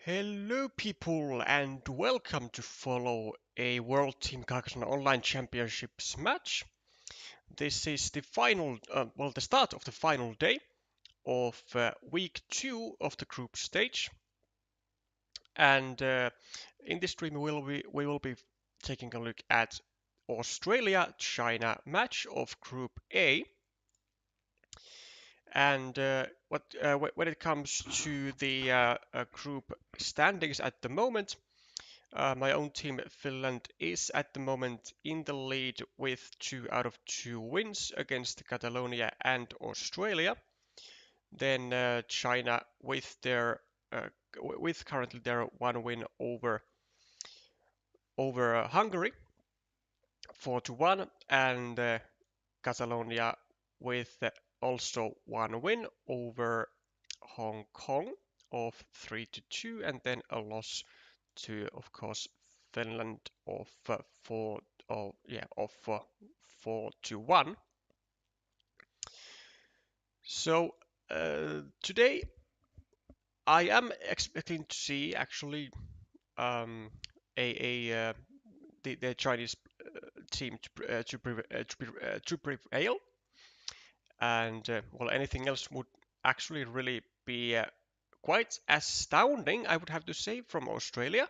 Hello people and welcome to follow a World Team Carcassonne Online Championships match. This is the the start of the final day of week 2 of the group stage. And in this stream we will be taking a look at Australia-China match of Group A. And when it comes to the group standings at the moment, my own team, Finland, is at the moment in the lead with 2 out of 2 wins against Catalonia and Australia. Then China with currently their 1 win over Hungary, 4-1, and Catalonia with also 1 win over Hong Kong of 3-2, and then a loss to, of course, Finland of 4-1. So today I am expecting to see actually the Chinese team to prevail, and well, anything else would actually really be quite astounding, I would have to say, from Australia.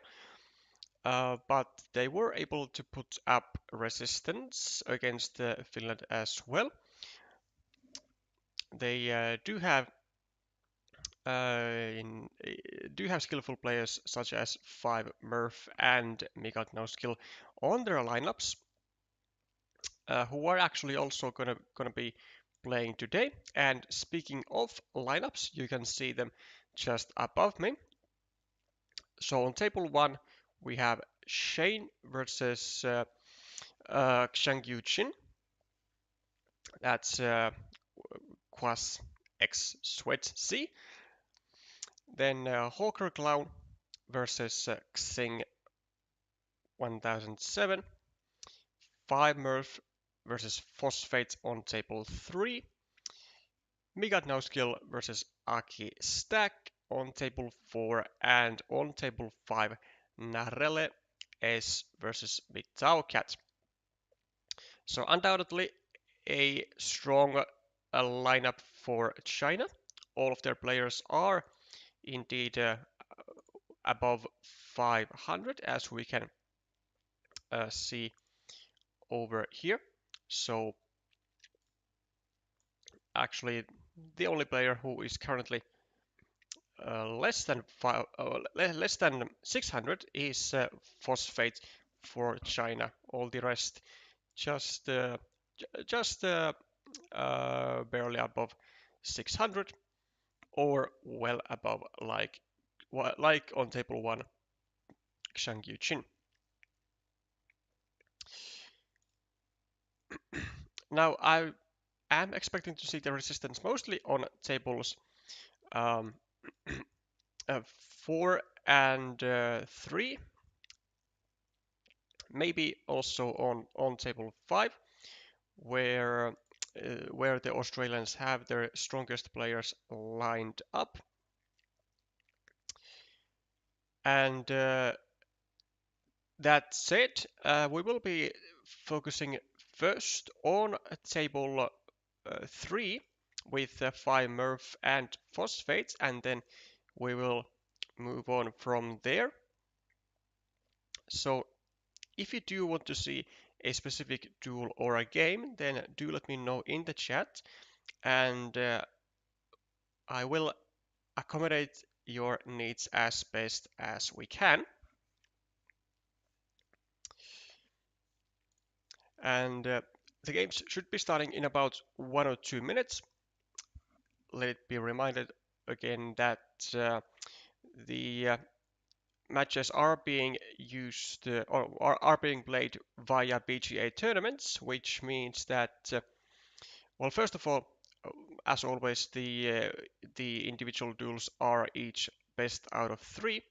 But they were able to put up resistance against Finland as well. They do have skillful players such as 5 Murph and Megot Noskill on their lineups, who are actually also gonna be playing today. And speaking of lineups, you can see them just above me. So on table 1 we have Shane versus Xiang Yuqin. That's Quas X Sweat C. Then Hawker Clown versus Xing 1007. 5 Murph versus Phosphate on table 3. Megot No Skill versus Aki Stack on table 4. And on table 5, Narelle S versus Vitao Cat. So undoubtedly a strong lineup for China. All of their players are indeed above 500, as we can see over here. So actually the only player who is currently less than 600 is Phosphate for China. All the rest just barely above 600 or well above, like on table 1 Xiang Yuqin. Now I am expecting to see the resistance mostly on tables 4 and 3, maybe also on table 5, where the Australians have their strongest players lined up. And that said, we will be focusing first on table 3 with 5 Murph and Phosphate, and then we will move on from there. So if you do want to see a specific duel or a game, then do let me know in the chat, and I will accommodate your needs as best as we can. And the games should be starting in about 1 or 2 minutes. Let it be reminded again that the matches are being used or are being played via BGA tournaments, which means that, well, first of all, as always, the individual duels are each best out of 3.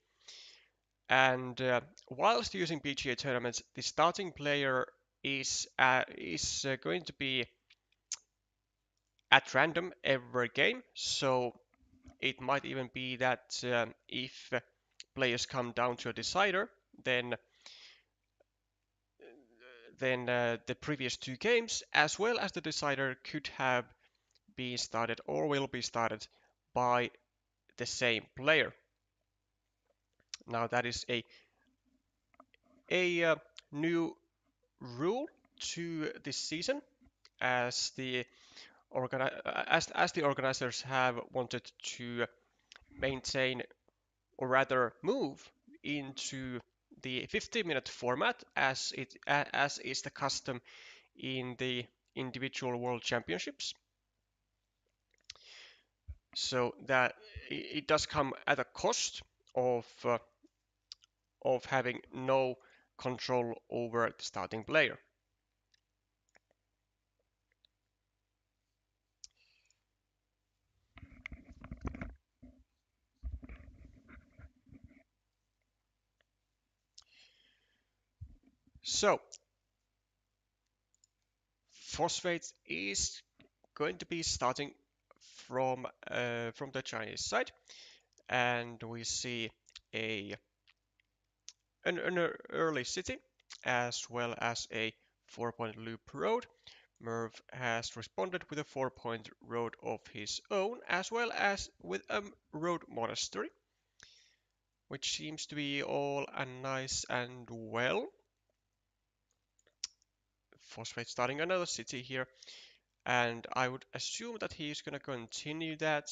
And whilst using BGA tournaments, the starting player is going to be at random every game. So it might even be that if players come down to a decider, then the previous two games, as well as the decider, could have been started or will be started by the same player. Now that is a new rule to this season, as the organizers have wanted to maintain, or rather move into the 50-minute format, as is the custom in the individual world championships. So that it does come at a cost of having no control over the starting player. So Phosphate is going to be starting from the Chinese side, and we see a an early city as well as a 4-point loop road. Merv has responded with a 4-point road of his own, as well as with a road monastery, which seems to be all nice and well. Phosphate starting another city here, and I would assume that he is going to continue that.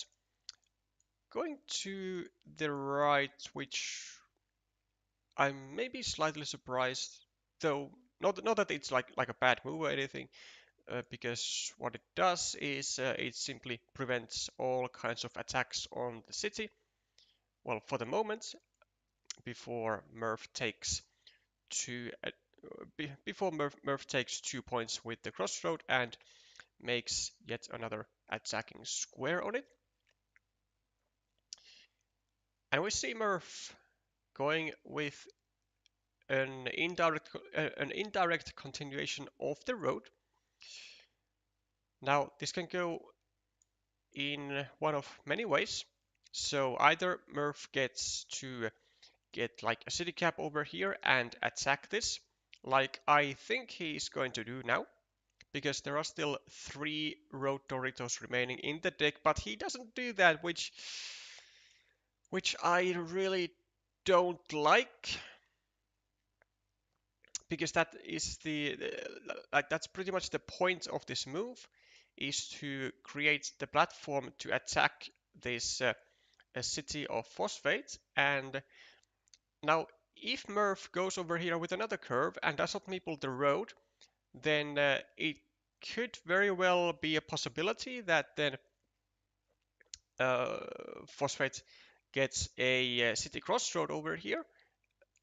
Going to the right, which I'm maybe slightly surprised, though not that it's like a bad move or anything, because what it does is it simply prevents all kinds of attacks on the city. Well, for the moment, before Murph takes Murph takes 2 points with the crossroad and makes yet another attacking square on it. And we see Murph going with an indirect continuation of the road. Now, this can go in one of many ways. So either Murph gets to get like a city cap over here and attack this, like I think he's going to do now, because there are still 3 Road Doritos remaining in the deck, but he doesn't do that, which I really don't like, because that is like that's pretty much the point of this move, is to create the platform to attack this a city of phosphate. And now if Murph goes over here with another curve and does not meeple the road, then it could very well be a possibility that then phosphate gets a city crossroad over here,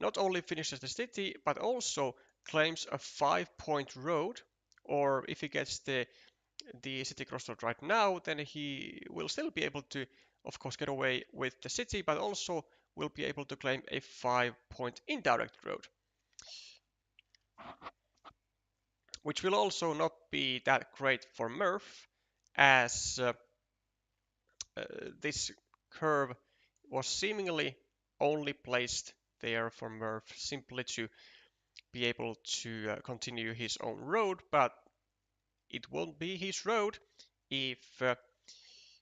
not only finishes the city, but also claims a 5-point road. Or if he gets the city crossroad right now, then he will still be able to, of course, get away with the city, but also will be able to claim a 5-point indirect road, which will also not be that great for Murph, as this curve was seemingly only placed there for Murph simply to be able to continue his own road, but it won't be his road if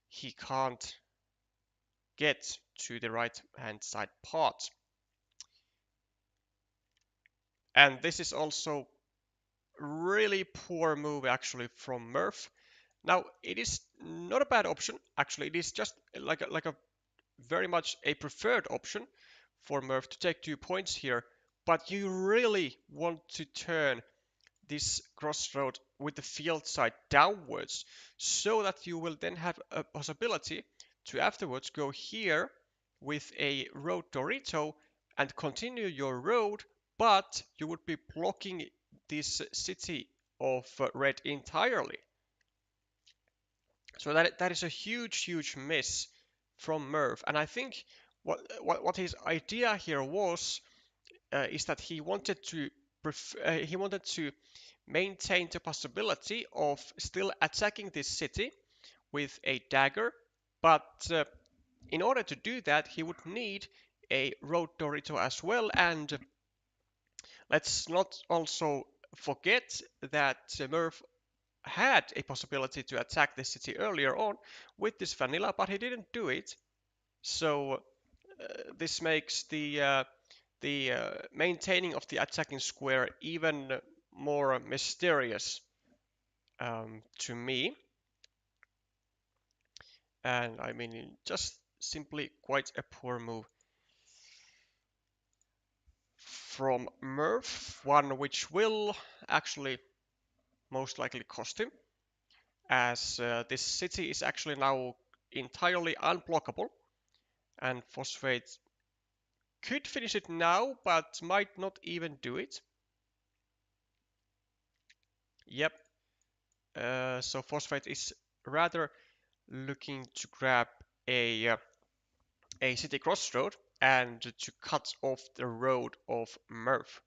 he can't get to the right hand side part. And this is also really poor move actually from Murph. Now it is not a bad option, actually. It is just like a very much a preferred option for Murph to take 2 points here, but you really want to turn this crossroad with the field side downwards, so that you will then have a possibility to afterwards go here with a road Dorito and continue your road, but you would be blocking this city of red entirely. So that is a huge miss from Merv, and I think what his idea here was is that he wanted to maintain the possibility of still attacking this city with a dagger, but in order to do that, he would need a road Dorito as well, and let's not also forget that Murph had a possibility to attack the city earlier on with this vanilla, but he didn't do it. So this makes the maintaining of the attacking square even more mysterious to me. And I mean, just simply quite a poor move from Murph, one which will actually most likely cost him, as this city is actually now entirely unblockable, and Phosphate could finish it now, but might not even do it. Yep, so Phosphate is rather looking to grab a city crossroad and to cut off the road of Murph.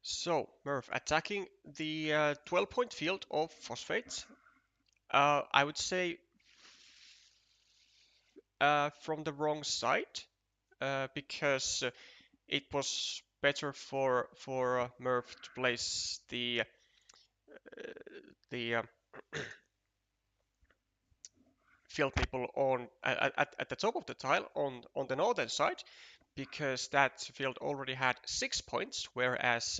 So Murph attacking the 12-point field of Phosphate. I would say from the wrong side, because it was better for Murph to place the field people on at the top of the tile on the northern side, because that field already had 6 points, whereas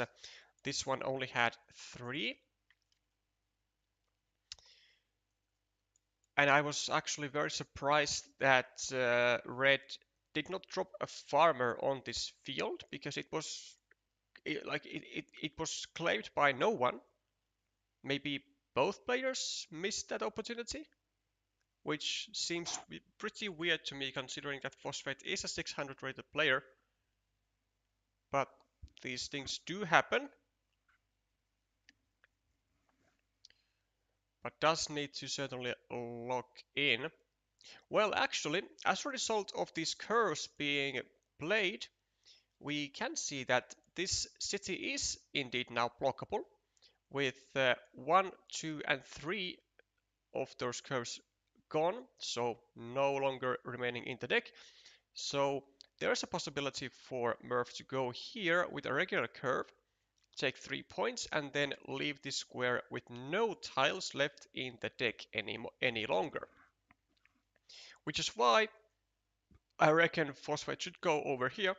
this one only had 3. And I was actually very surprised that Red did not drop a farmer on this field, because it was claimed by no one. Maybe both players missed that opportunity, which seems pretty weird to me considering that Phosphate is a 600 rated player. But these things do happen, but does need to certainly lock in. Well, actually, as a result of these curves being played, we can see that this city is indeed now blockable, with 1, 2, and 3 of those curves gone, so no longer remaining in the deck. So there's a possibility for Murph to go here with a regular curve, take 3 points, and then leave this square with no tiles left in the deck any longer. Which is why I reckon Phosphate should go over here.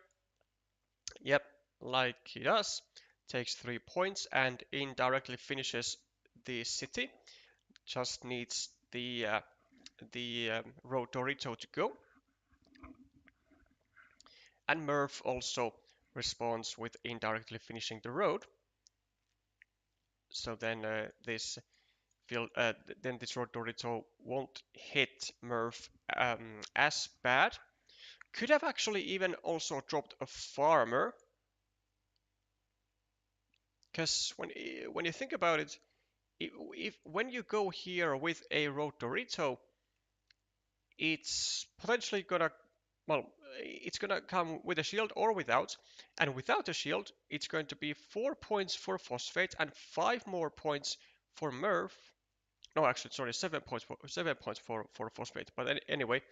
Yep, like he does. Takes 3 points and indirectly finishes the city. Just needs the road Dorito to go. And Murph also responds with indirectly finishing the road. So then this road Dorito won't hit Murph as bad. Could have actually even also dropped a farmer, because when you think about it, if when you go here with a road Dorito, it's potentially gonna, well, it's gonna come with a shield or without, and without a shield, it's going to be 4 points for Phosphate and 5 more points for Murph. No, actually, sorry, 7 points for Phosphate. But anyway,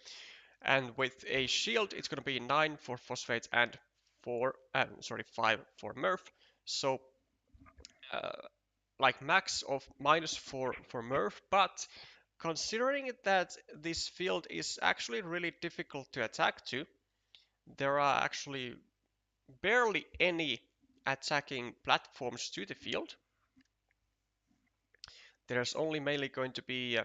and with a shield, it's gonna be 9 for Phosphate and 5 for Murph. So uh, like max of -4 for Murph, but considering that this field is actually really difficult to attack to, there are actually barely any attacking platforms to the field. There's only mainly going to be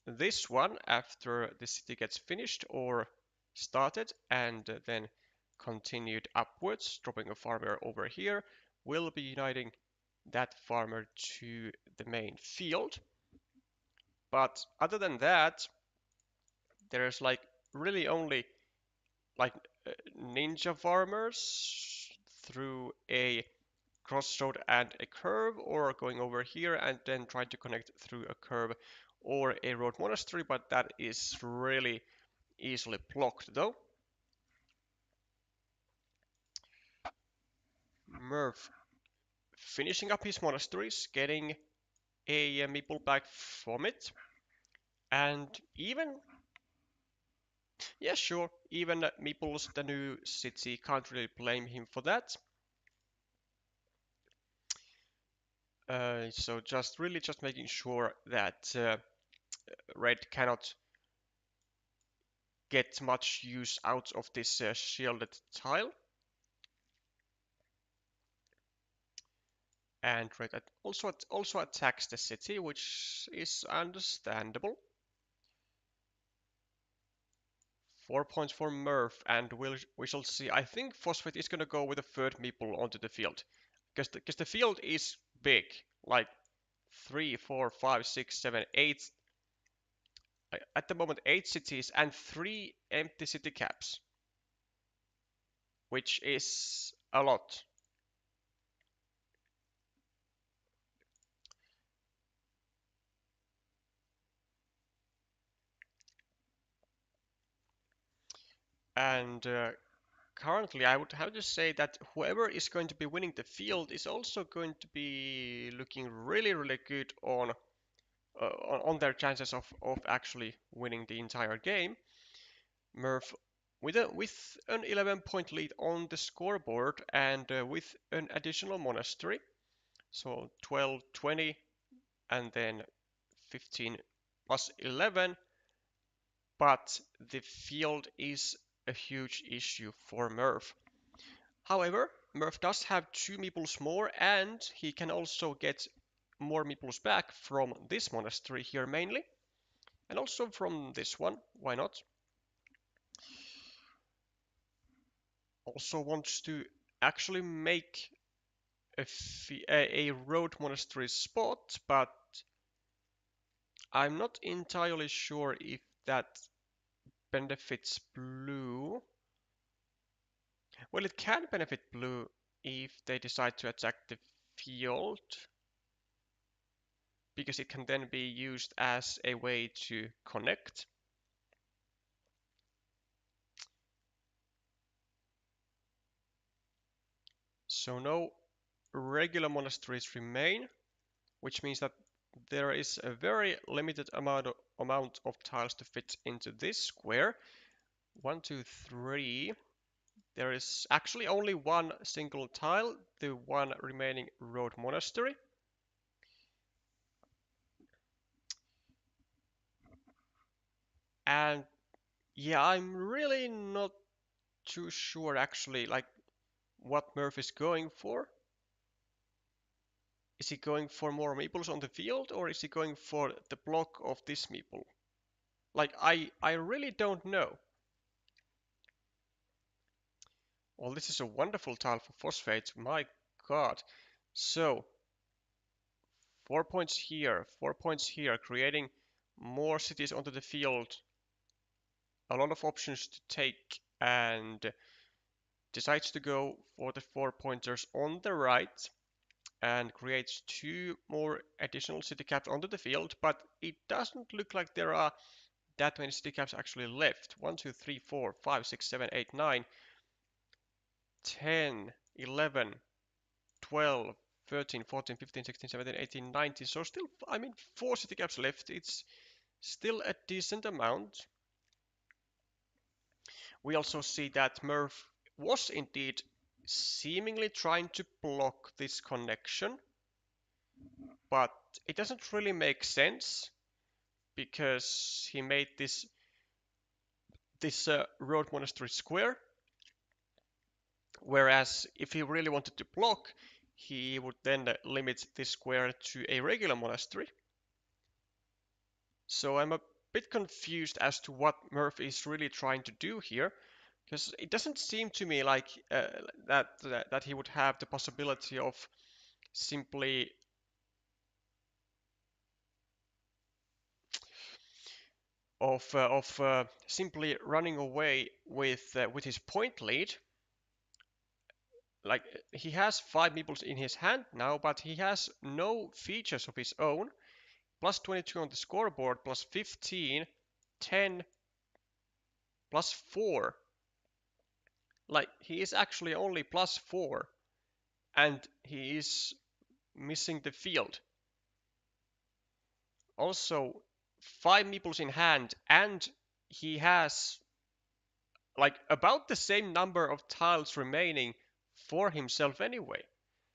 this one after the city gets finished or started, and then continued upwards, dropping a farmer over here, will be uniting that farmer to the main field. But other than that, there's like really only like ninja farmers through a crossroad and a curve, or going over here and then trying to connect through a curve or a road monastery, but that is really easily blocked though. Murph finishing up his monasteries, getting a meeple back from it, and even, yeah, sure, even Meeple's the new city, can't really blame him for that. So just really just making sure that Red cannot get much use out of this shielded tile. And Red also attacks the city, which is understandable. 4 points for Murph, and we shall see. I think Phosphate is going to go with a third meeple onto the field. Because the field is big. Like 3, 4, 5, 6, 7, 8. At the moment, 8 cities and 3 empty city caps. Which is a lot. And currently, I would have to say that whoever is going to be winning the field is also going to be looking really, really good on their chances of actually winning the entire game. Murph with an 11-point lead on the scoreboard and with an additional monastery. So 12, 20, and then 15 plus 11. But the field is a huge issue for Murph. However, Murph does have 2 meeples more, and he can also get more meeples back from this monastery here mainly, and also from this one, why not? Also wants to actually make a road monastery spot, but I'm not entirely sure if that benefits blue. Well, it can benefit blue if they decide to attack the field, because it can then be used as a way to connect. So no regular monasteries remain, which means that there is a very limited amount of tiles to fit into this square. 1, 2, 3. There is actually only one single tile, the one remaining road monastery. And yeah, I'm really not too sure actually, like what Murph is going for. Is he going for more meeples on the field, or is he going for the block of this meeple? Like, I really don't know. Well, this is a wonderful tile for Phosphate, my god. So, 4 points here, 4 points here, creating more cities onto the field. A lot of options to take, and decides to go for the 4 pointers on the right and creates 2 more additional city caps onto the field, but it doesn't look like there are that many city caps actually left. 1, 2, 3, 4, 5, 6, 7, 8, 9, 10, 11, 12, 13, 14, 15, 16, 17, 18, 19. So still, I mean, 4 city caps left. It's still a decent amount. We also see that Murph was indeed seemingly trying to block this connection, but it doesn't really make sense because he made this road monastery square, whereas if he really wanted to block, he would then limit this square to a regular monastery. So I'm a bit confused as to what Murph is really trying to do here, because it doesn't seem to me like that he would have the possibility of simply simply running away with his point lead. Like, he has 5 meeples in his hand now, but he has no features of his own. Plus 22 on the scoreboard, plus 15, 10, plus 4. Like, he is actually only plus 4. and he is missing the field. Also, 5 meeples in hand, and he has like about the same number of tiles remaining for himself anyway.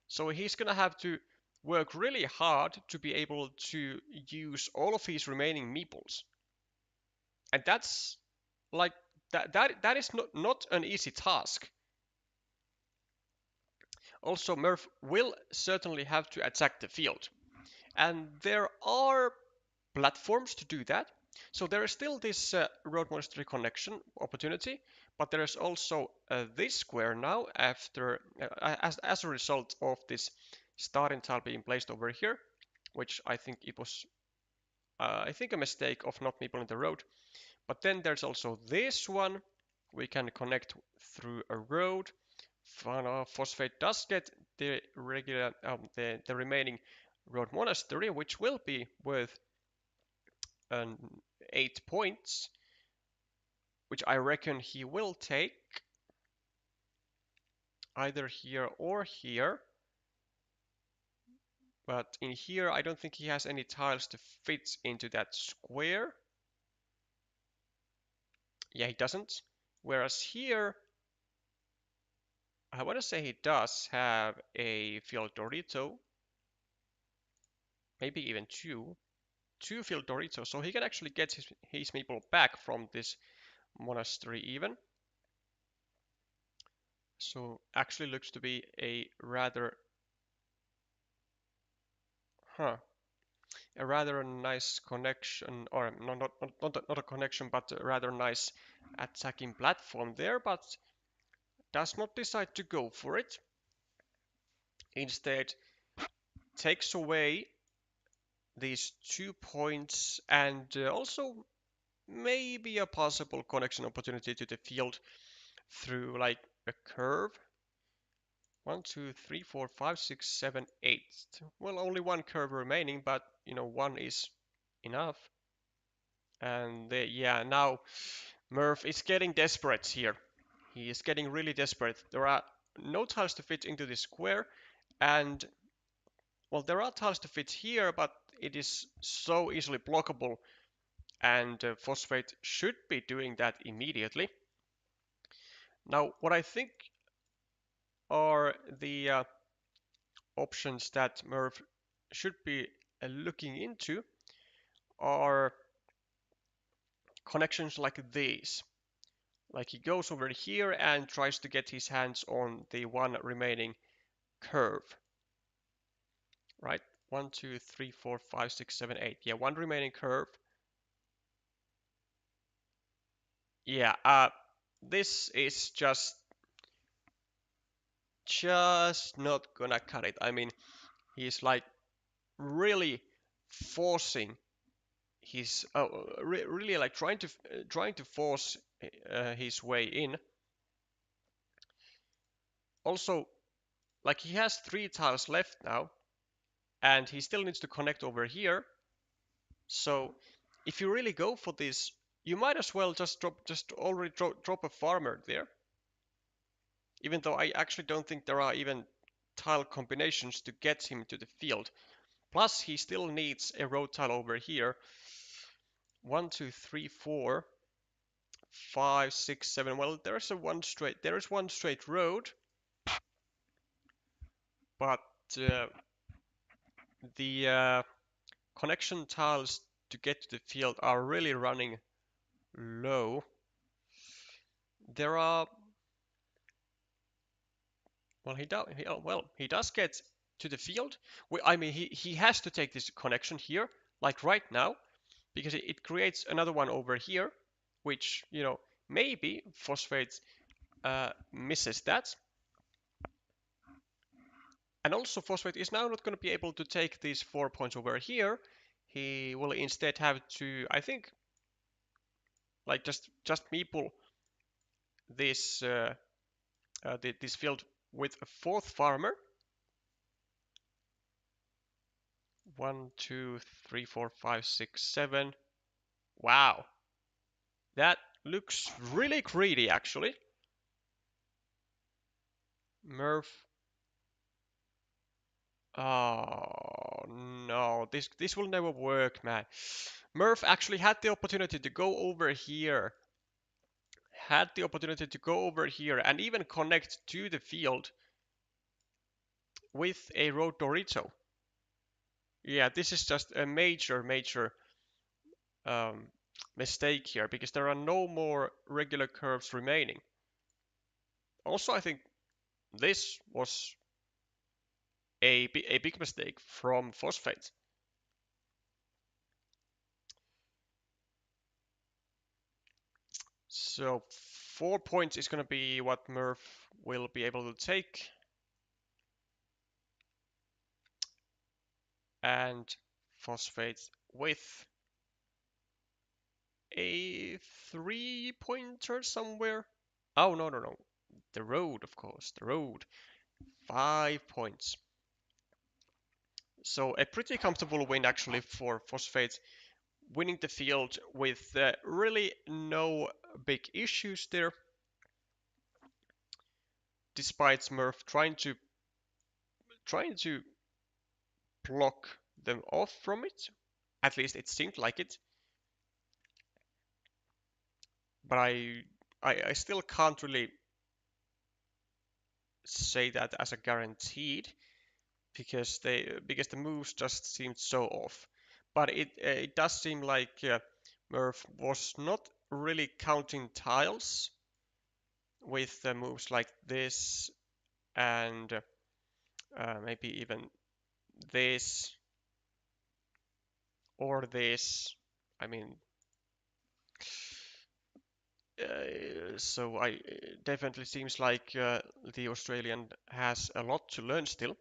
So he's gonna have to work really hard to be able to use all of his remaining meeples. And that's like that is not an easy task. Also, Murph will certainly have to attack the field. And there are platforms to do that. So there is still this road monastery connection opportunity, but there is also this square now after as a result of this starting tile being placed over here, which I think it was I think a mistake of not meeple in the road. But then there's also this one. We can connect through a road. Phosphate does get the regular the remaining road monastery, which will be worth 8 points, which I reckon he will take either here or here. But in here, I don't think he has any tiles to fit into that square. Yeah, he doesn't. Whereas here, I want to say he does have a field Dorito. Maybe even two field Doritos. So he can actually get his meeple back from this monastery even. So actually looks to be a rather a rather nice connection, or not a connection, but a rather nice attacking platform there, but does not decide to go for it. Instead, takes away these 2 points and also maybe a possible connection opportunity to the field through like a curve. 1, 2, 3, 4, 5, 6, 7, 8. Well, only one curve remaining, but one is enough. And yeah, now Murph is getting desperate here. He is getting really desperate. There are no tiles to fit into this square, and well, there are tiles to fit here, but it is so easily blockable, and Phosphate should be doing that immediately. Now, what I think are the options that Murph should be looking into are connections like these. Like he goes over here and tries to get his hands on the one remaining curve. Right? 1, 2, 3, 4, 5, 6, 7, 8. Yeah, one remaining curve. Yeah, this is just not gonna cut it. I mean, he's like really forcing his really like trying to force his way in. Also, like he has 3 tiles left now, and he still needs to connect over here. So if you really go for this, you might as well just drop a farmer there. Even though I actually don't think there are even tile combinations to get him to the field. Plus he still needs a road tile over here. 1, 2, 3, 4, 5, 6, 7. Well, there is one straight road, but the connection tiles to get to the field are really running low. There are well he does get to the field. I mean he has to take this connection here like right now because it creates another one over here, which maybe Phosphate misses that. And also Phosphate is now not going to be able to take these 4 points over here. He will instead have to, I think, like just meeple this this field with a 4th farmer. 1, 2, 3, 4, 5, 6, 7. Wow, that looks really greedy actually. Murph Oh no, this will never work, man. Murph actually had the opportunity to go over here, and even connect to the field with a road Dorito. Yeah, this is just a major um, mistake here because there are no more regular curves remaining. Also, I think this was a big mistake from Phosphate. So 4 points is going to be what Murph will be able to take. And Phosphate with a 3-pointer somewhere. Oh, no. The road, of course. The road. 5 points. So a pretty comfortable win actually for Phosphate, winning the field with really no big issues there, despite Smurf trying to block them off from it. At least it seemed like it. But I still can't really say that as a guaranteed because the moves just seemed so off. But it does seem like Murph was not really counting tiles with moves like this and maybe even this or this. I mean, so I definitely seems like the Australian has a lot to learn still.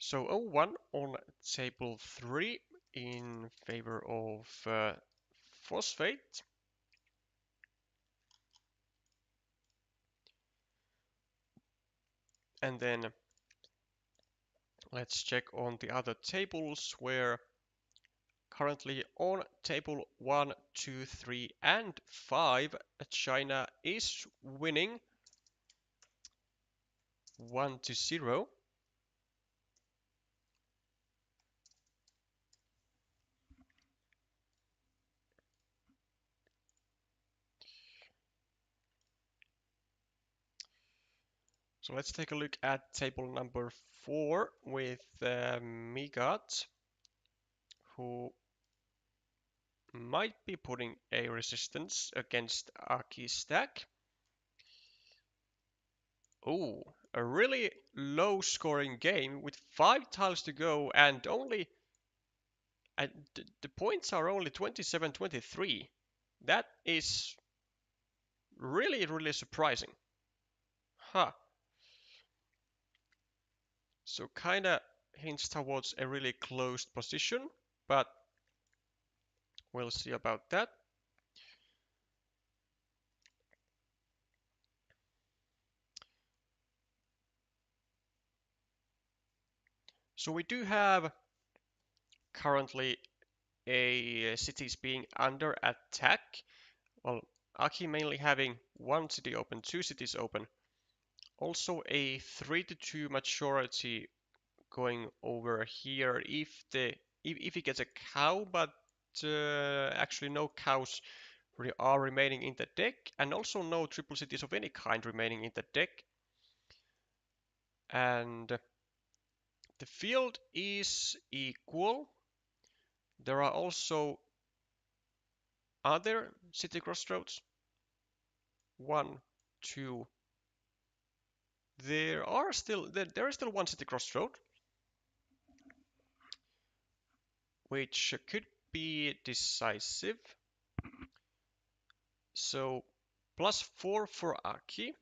So 0-1 on table 3 in favor of Phosphate. And then let's check on the other tables where currently on table 1, 2, 3 and 5 China is winning 1-0. So let's take a look at table number 4 with Megot, who might be putting a resistance against Aki's stack. Oh, a really low scoring game with 5 tiles to go and the points are only 27-23. That is really surprising. Huh. So kinda hints towards a really closed position, but we'll see about that. So we do have currently a cities being under attack. Well, Aki mainly having one city open, two cities open. Also a 3-2 majority going over here if he gets a cow, but actually no cows are remaining in the deck, and also no triple cities of any kind remaining in the deck. And the field is equal. There are also other city crossroads. 1, 2. There is still one city crossroad, which could be decisive. So +4 for Aki,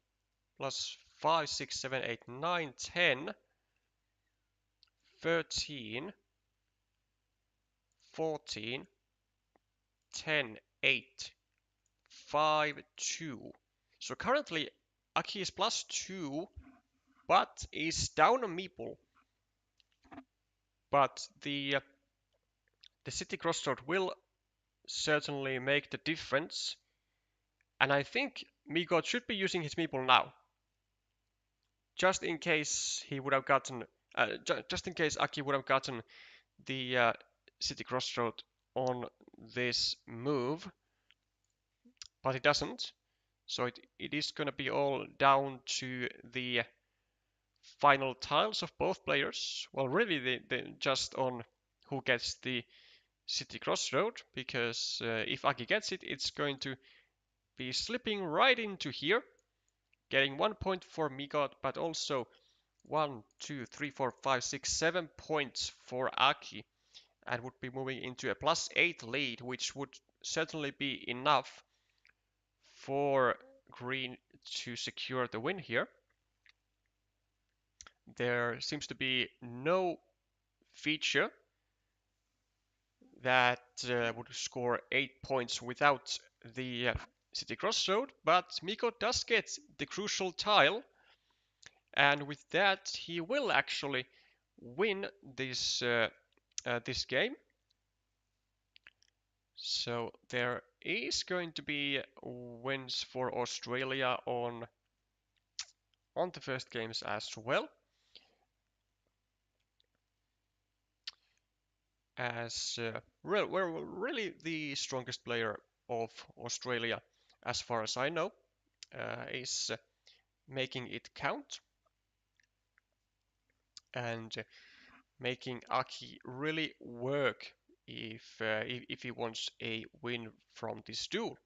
+5, 6, 7, 8, 9, 10, 13, 14, 10, 8, 5, 2. So currently Aki is +2, but is down a meeple. But the city crossroad will certainly make the difference. And I think Megot should be using his meeple now. just in case he would have gotten, just in case Aki would have gotten the city crossroad on this move, but he doesn't. So it is going to be all down to the final tiles of both players. Well, really, just on who gets the city crossroad, because if Aki gets it, it's going to be slipping right into here, getting 1 point for Megot, but also 1, 2, 3, 4, 5, 6, 7 points for Aki, and would be moving into a +8 lead, which would certainly be enough for Green to secure the win here. There seems to be no feature that would score 8 points without the city crossroad, but Miko does get the crucial tile, and with that he will actually win this this game. So there is going to be wins for Australia on the first games as well, as we're really the strongest player of Australia, as far as I know, is making it count and making Aki really work if he wants a win from this duel.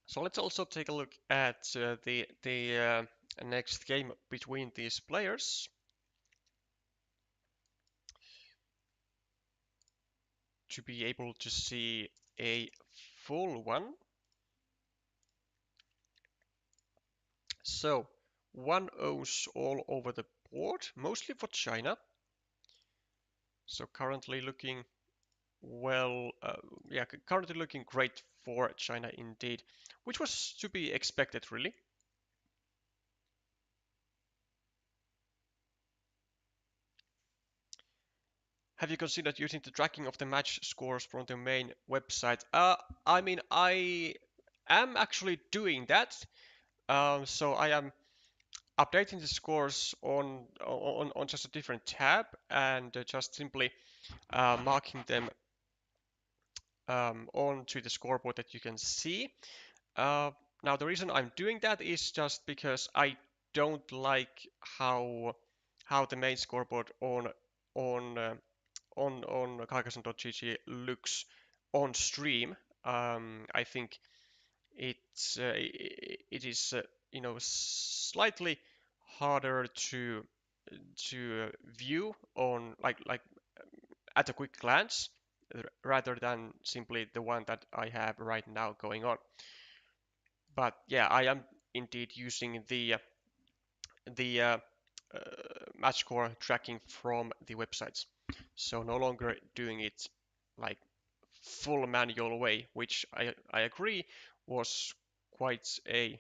So let's also take a look at the next game between these players. To be able to see a full one. So 1-0s all over the board, mostly for China. So currently looking well, yeah, currently looking great for China indeed, which was to be expected really. Have you considered using the tracking of the match scores from the main website? I mean, I am actually doing that. So I am updating the scores on just a different tab and just simply marking them onto the scoreboard that you can see. Now the reason I'm doing that is just because I don't like how the main scoreboard on uh, on Carcassonne.gg looks on stream. I think it is slightly harder to view on like at a quick glance rather than simply the one that I have right now going on. But yeah, I am indeed using the match score tracking from the websites. So no longer doing it like full manual way, which I agree was quite a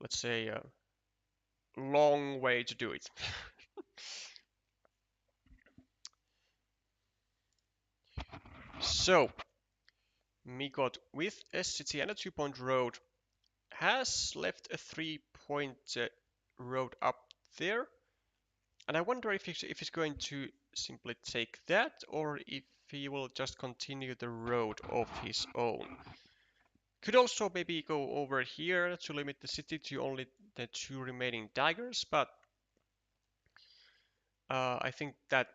let's say a long way to do it. So Megot with a city and a 2 point road has left a 3 point road up there, and I wonder if he's going to simply take that or if he will just continue the road of his own. Could also maybe go over here to limit the city to only the 2 remaining daggers, but I think that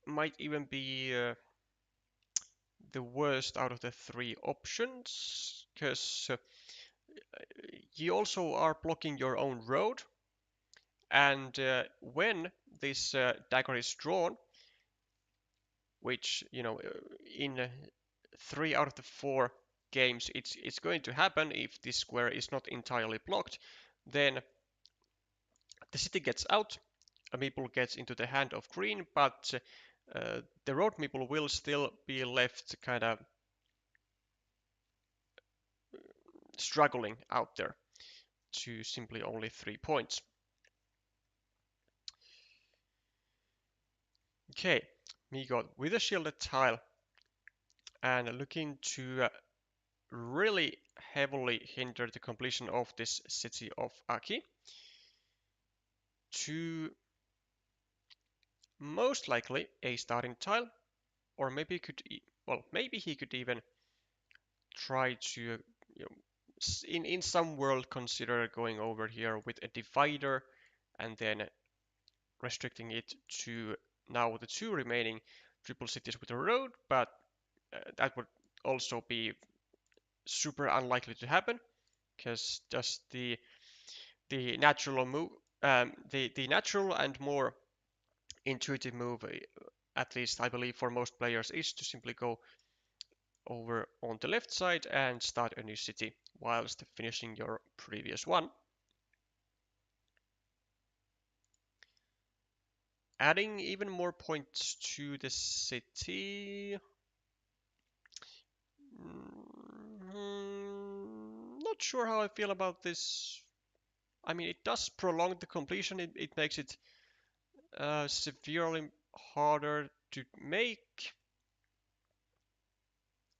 might even be the worst out of the 3 options, because you also are blocking your own road, and when this dagger is drawn, which in 3 out of the 4 games it's going to happen if this square is not entirely blocked, then the city gets out, a meeple gets into the hand of green, but the road meeple will still be left kind of struggling out there to simply only 3 points. Okay, Megot with a shielded tile and looking to really heavily hinder the completion of this city of Aki to most likely a starting tile, or maybe maybe he could even try to you know, in some world consider going over here with a divider and then restricting it to now the two remaining triple cities with a road, but that would also be super unlikely to happen because just the natural move, the natural and more intuitive move, at least I believe for most players, is to simply go over on the left side and start a new city whilst finishing your previous one. Adding even more points to the city. Not sure how I feel about this. I mean, it does prolong the completion. It makes it severely harder to make.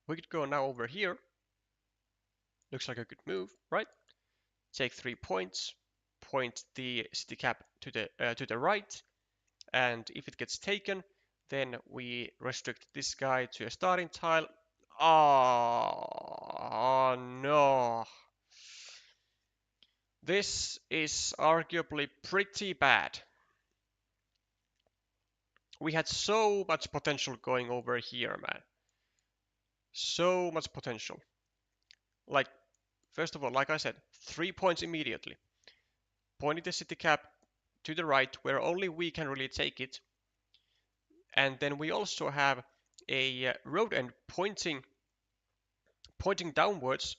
We could go now over here. Looks like a good move, right? Take 3 points, point the city cap to the right, and if it gets taken, then we restrict this guy to a starting tile. Oh no. This is arguably pretty bad. We had so much potential going over here, man. So much potential. Like, first of all, like I said, 3 points immediately. Pointing the city cap to the right, where only we can really take it. And then we also have a road end pointing downwards,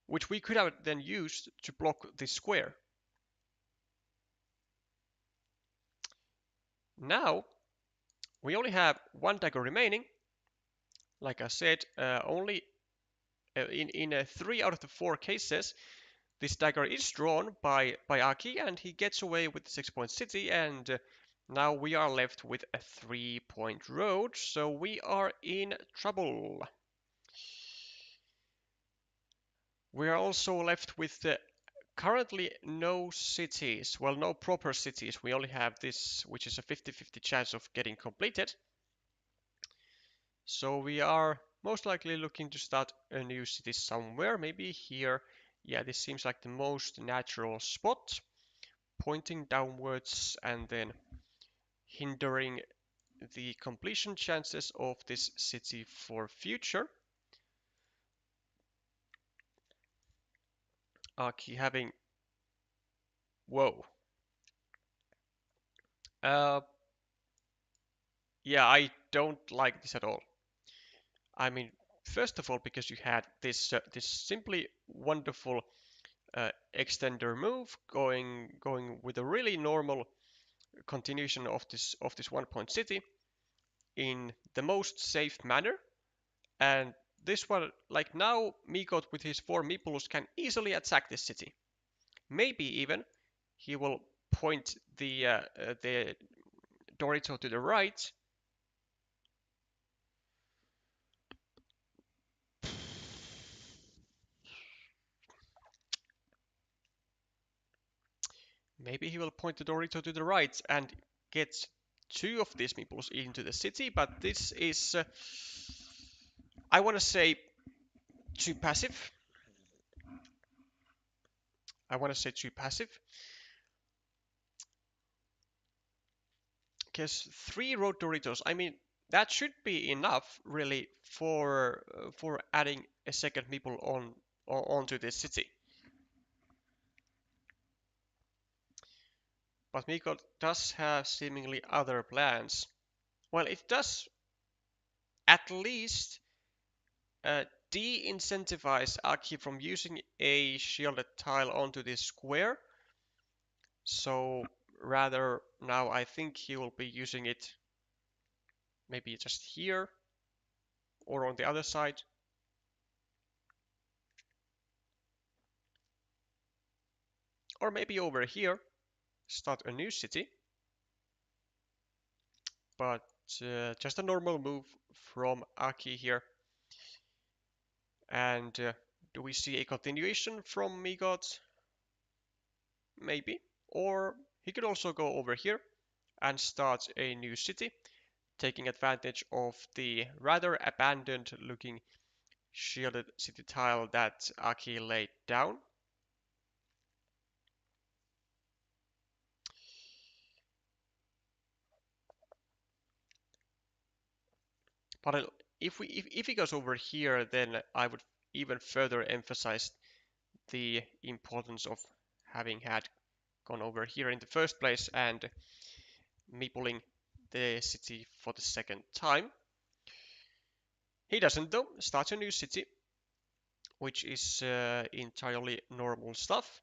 which we could have then used to block this square. Now, we only have one dagger remaining. Like I said, only in 3 out of the 4 cases, this dagger is drawn by Aki, and he gets away with the 6-point city, and now we are left with a 3-point road, so we are in trouble. We are also left with currently no cities, well, no proper cities. We only have this, which is a 50-50 chance of getting completed. So we are most likely looking to start a new city somewhere, maybe here. Yeah, this seems like the most natural spot, pointing downwards and then hindering the completion chances of this city for future. Aki having... Whoa. Yeah, I don't like this at all. I mean, first of all, because you had this simply wonderful extender move going with a really normal continuation of this 1-point city in the most safe manner, and this one, like now, Megot with his 4 meeples can easily attack this city. Maybe even he will point the Dorito to the right. Maybe he will point the Dorito to the right and get 2 of these meeples into the city, but this is, I want to say, too passive. I want to say too passive. Because 3 road Doritos, I mean, that should be enough, really, for adding a second meeple onto this city. But Megot does have seemingly other plans. Well, it does at least de-incentivize Aki from using a shielded tile onto this square. So rather now I think he will be using it maybe just here or on the other side. Or maybe over here, start a new city. But just a normal move from Aki here. And do we see a continuation from Megot? Maybe. Or he could also go over here and start a new city, taking advantage of the rather abandoned looking shielded city tile that Aki laid down. But if he goes over here, then I would even further emphasize the importance of having had gone over here in the first place and meepling the city for the second time. He doesn't though, starts a new city, which is entirely normal stuff.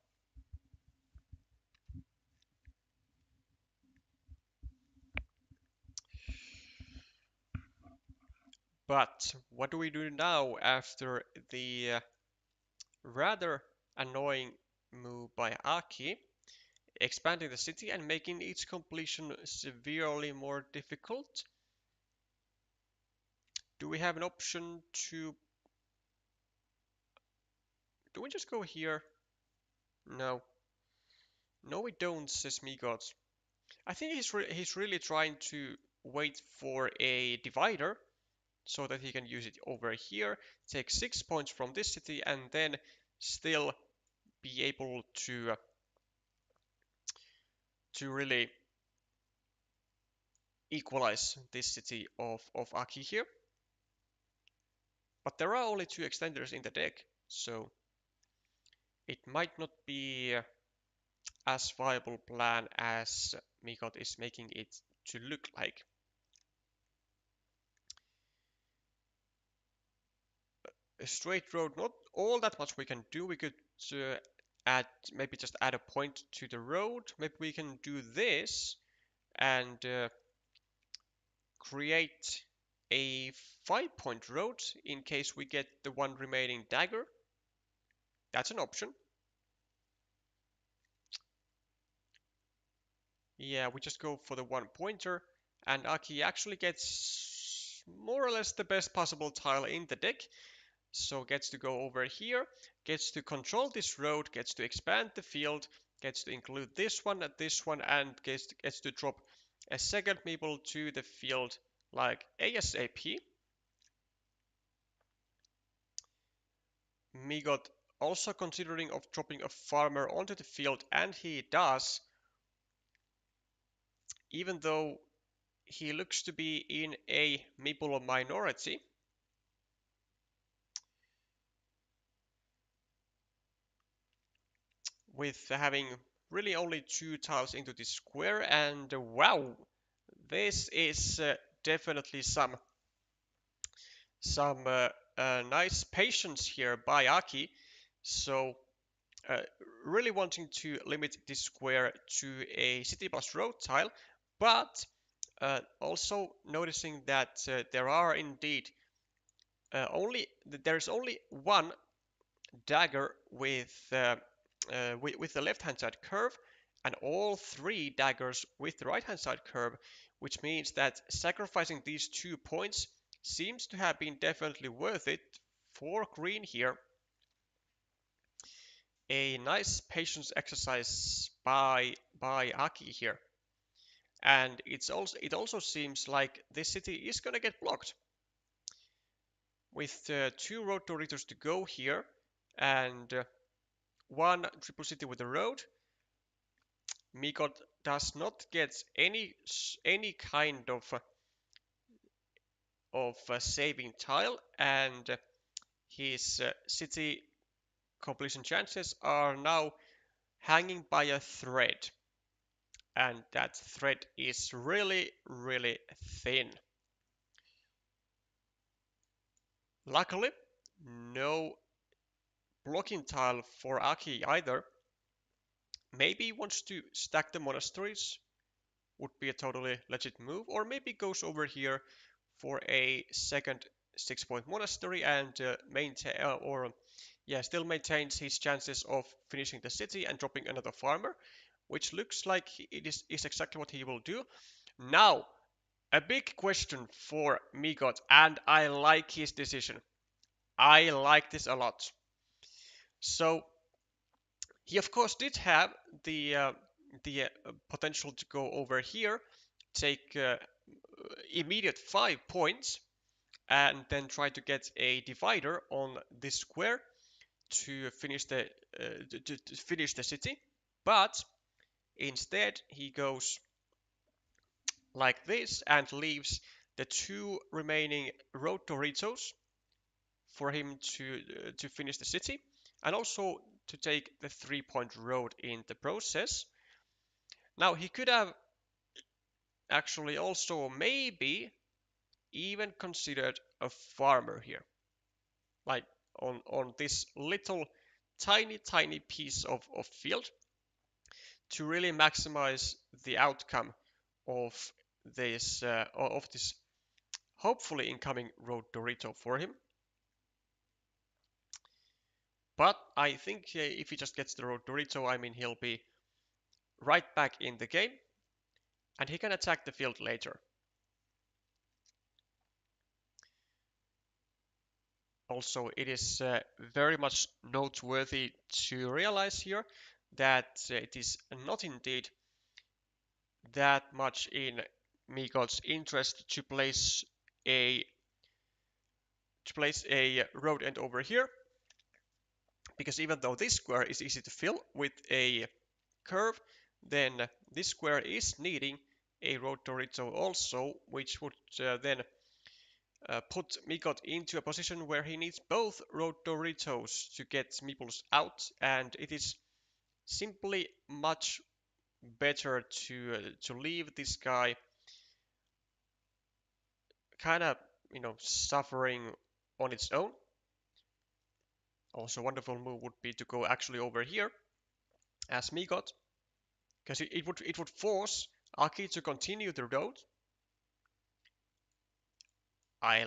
But what do we do now after the rather annoying move by Aki, expanding the city and making its completion severely more difficult? Do we have an option to... Do we just go here? No. No, we don't, says Megot. I think he's really trying to wait for a divider so that he can use it over here, take 6 points from this city, and then still be able to really equalize this city of Aki here. But there are only 2 extenders in the deck, so it might not be as viable plan as Megot is making it to look like. A straight road, not all that much we can do. We could maybe just add a point to the road. Maybe we can do this and create a 5-point road in case we get the one remaining dagger. That's an option. Yeah, we just go for the 1-pointer, and Aki actually gets more or less the best possible tile in the deck. So gets to go over here, gets to control this road, gets to expand the field, gets to include this one, and gets to drop a second meeple to the field like ASAP. Megot also considering of dropping a farmer onto the field, and he does, even though he looks to be in a meeple minority. With having really only 2 tiles into this square, and wow, this is definitely some nice patience here by Aki. So uh, really wanting to limit this square to a city plus road tile, but also noticing that there are indeed there's only one dagger with the left-hand side curve, and all 3 daggers with the right-hand side curve, which means that sacrificing these 2 points seems to have been definitely worth it for green here. A nice patience exercise by Aki here. And it also seems like this city is gonna get blocked. With 2 road Doritos to go here, and 1 triple city with the road, Megot does not get any kind of saving tile, and his city completion chances are now hanging by a thread, and that thread is really thin. Luckily, no blocking tile for Aki either. Maybe he wants to stack the monasteries, would be a totally legit move, or maybe goes over here for a second 6-point monastery and still maintains his chances of finishing the city and dropping another farmer, which looks like it is exactly what he will do. Now, a big question for Megot, and I like his decision. I like this a lot. So he of course did have the potential to go over here, take immediate 5 points, and then try to get a divider on this square to finish to finish the city. But instead he goes like this and leaves the two remaining road Doritos for him to finish the city, and also to take the 3-point road in the process. Now he could have actually also maybe even considered a farmer here, like on this little tiny piece of field, to really maximize the outcome of this hopefully incoming road Dorito for him. But I think if he just gets the road Dorito, I mean, he'll be right back in the game, and he can attack the field later. Also, it is very much noteworthy to realize here that it is not indeed that much in Megot's interest a to place a road end over here, because even though this square is easy to fill with a curve, then this square is needing a road Dorito also, which would then put Megot into a position where he needs both road Doritos to get Meeples out, and it is simply much better to leave this guy kind of suffering on its own. Also, a wonderful move would be to go actually over here as Megot, because it would force Aki to continue the road. I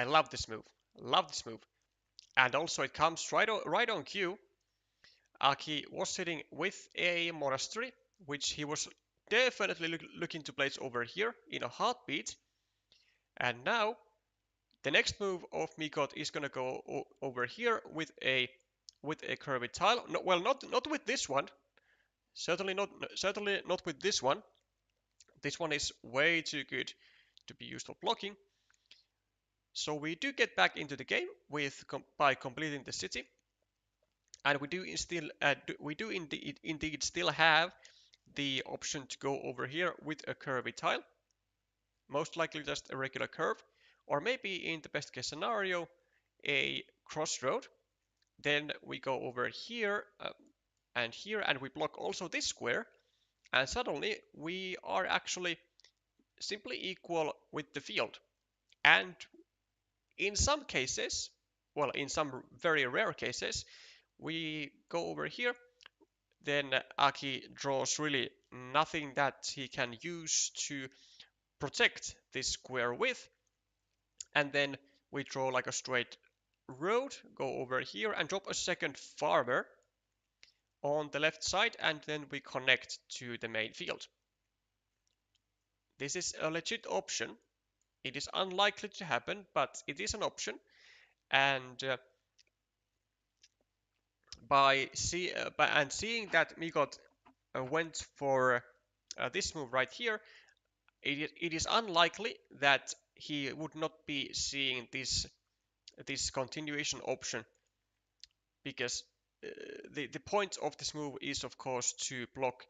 love this move. Love this move. And also it comes right on cue. Aki was sitting with a monastery, which he was definitely looking to place over here in a heartbeat. And now the next move of Megot is gonna go over here with a curved tile. No, well, not with this one. Certainly not with this one. This one is way too good to be used for blocking. So we do get back into the game by completing the city, and we do indeed still have the option to go over here with a curvy tile, most likely just a regular curve, or maybe in the best case scenario a crossroad. Then we go over here and we block also this square, and suddenly we are actually simply equal with the field. And in some cases, well, in some very rare cases, we go over here, then Aki draws really nothing that he can use to protect this square with, and then we draw like a straight road, go over here and drop a second farmer on the left side, and then we connect to the main field. This is a legit option. It is unlikely to happen, but it is an option, and seeing that Megot went for this move right here, it is unlikely that he would not be seeing this continuation option, because the point of this move is of course to block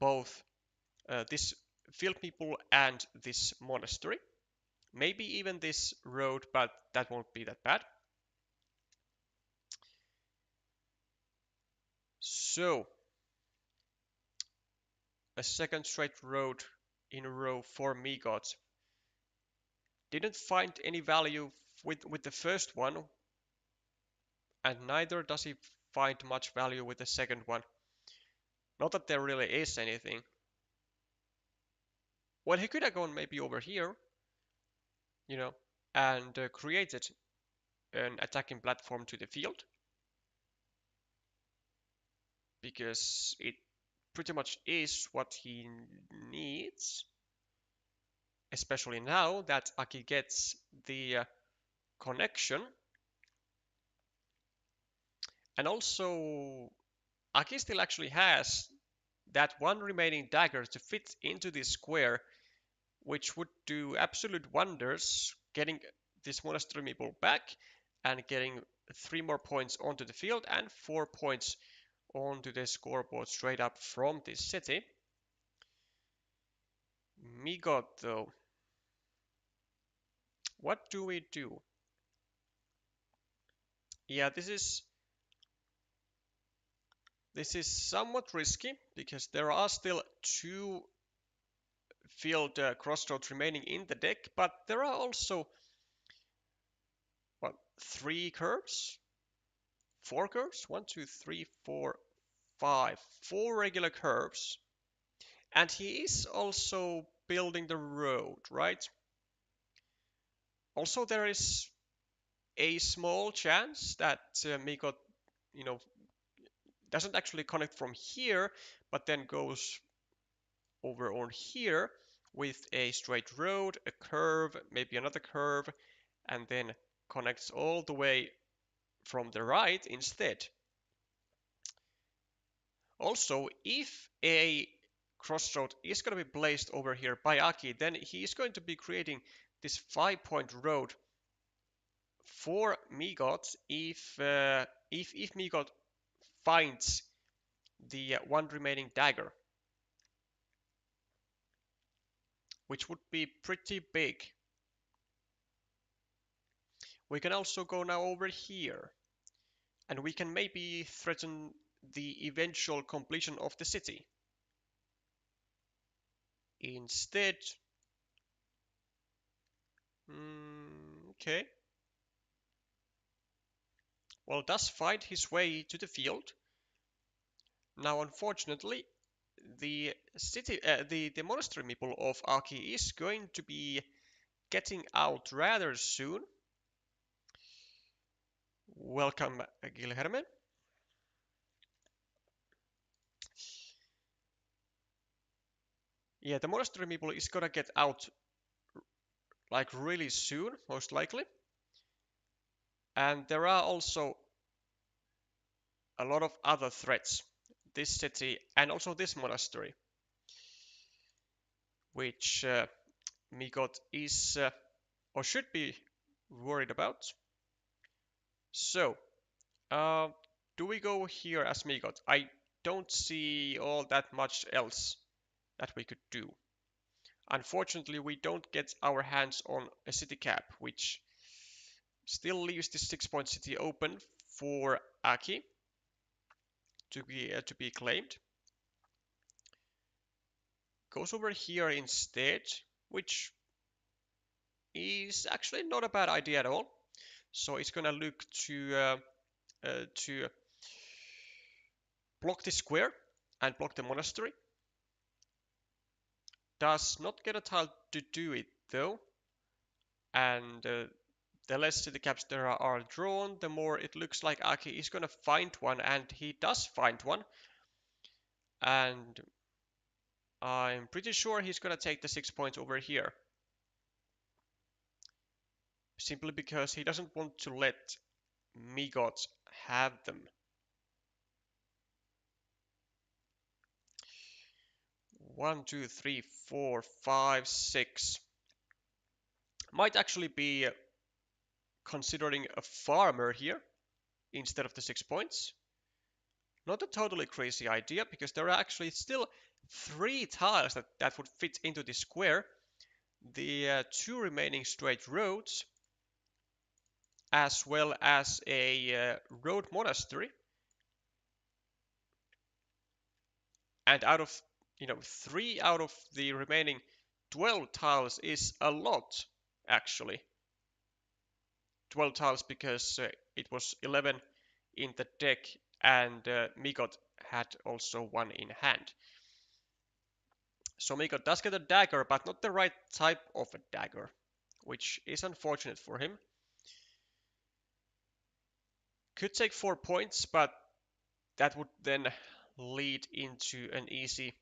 both this field people and this monastery, maybe even this road, but that won't be that bad. So a second straight road in a row for Megot. Didn't find any value with the first one, and neither does he find much value with the second one. Not that there really is anything. Well, he could have gone maybe over here, you know, and created an attacking platform to the field, because it pretty much is what he needs, especially now that Aki gets the connection. And also, Aki still actually has that one remaining dagger to fit into this square, which would do absolute wonders, getting this monastery meeple back and getting 3 more points onto the field and 4 points onto the scoreboard straight up from this city. Megot though, what do we do? Yeah, this is somewhat risky because there are still 2 field crossroads remaining in the deck, but there are also what 3 curves, 4 curves, 1, 2, 3, 4, 5, 4 regular curves, and he is also building the road, right? Also, there is a small chance that Megot, you know, doesn't actually connect from here, but then goes over on here with a straight road, a curve, maybe another curve, and then connects all the way from the right instead. Also, if a crossroad is going to be placed over here by Aki, then he is going to be creating this 5-point road for Megot if Megot finds the one remaining dagger, which would be pretty big. We can also go now over here, and we can maybe threaten the eventual completion of the city. Instead, okay, well, does find his way to the field. Now, unfortunately, the the monastery meeple of Aki is going to be getting out rather soon. Welcome, Gilherme. Yeah, the monastery meeple is gonna get out like really soon, most likely. And there are also a lot of other threats. This city and also this monastery, which Megot is or should be worried about. So, uh, do we go here as Megot? I don't see all that much else that we could do. Unfortunately, we don't get our hands on a city cap, which still leaves this 6-point city open for Aki to be claimed. Goes over here instead, which is actually not a bad idea at all. So it's gonna look to block this square and block the monastery. Does not get a tile to do it though, and the less city caps there are drawn, the more it looks like Aki is gonna find one, and he does find one. And I'm pretty sure he's gonna take the 6 points over here. Simply because he doesn't want to let Megot have them. 1, 2, 3, 4, 5, 6. Might actually be considering a farmer here instead of the 6 points. Not a totally crazy idea, because there are actually still 3 tiles that would fit into this square. The 2 remaining straight roads, as well as a road monastery. And out of 3 out of the remaining 12 tiles is a lot, actually. 12 tiles because it was 11 in the deck, and Megot had also one in hand. So Megot does get a dagger, but not the right type of a dagger, which is unfortunate for him. Could take 4 points, but that would then lead into an easy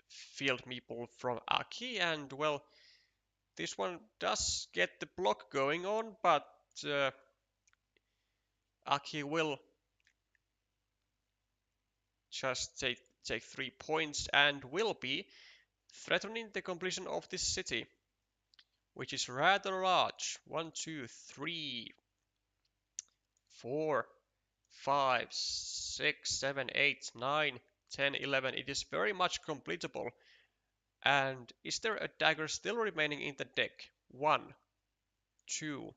field meeple from Aki, and well, this one does get the block going on, but Aki will just take 3 points and will be threatening the completion of this city, which is rather large. 1, 2, 3, 4, 5, 6, 7, 8, 9, 10, 11. It is very much completable. And is there a dagger still remaining in the deck? 1, 2.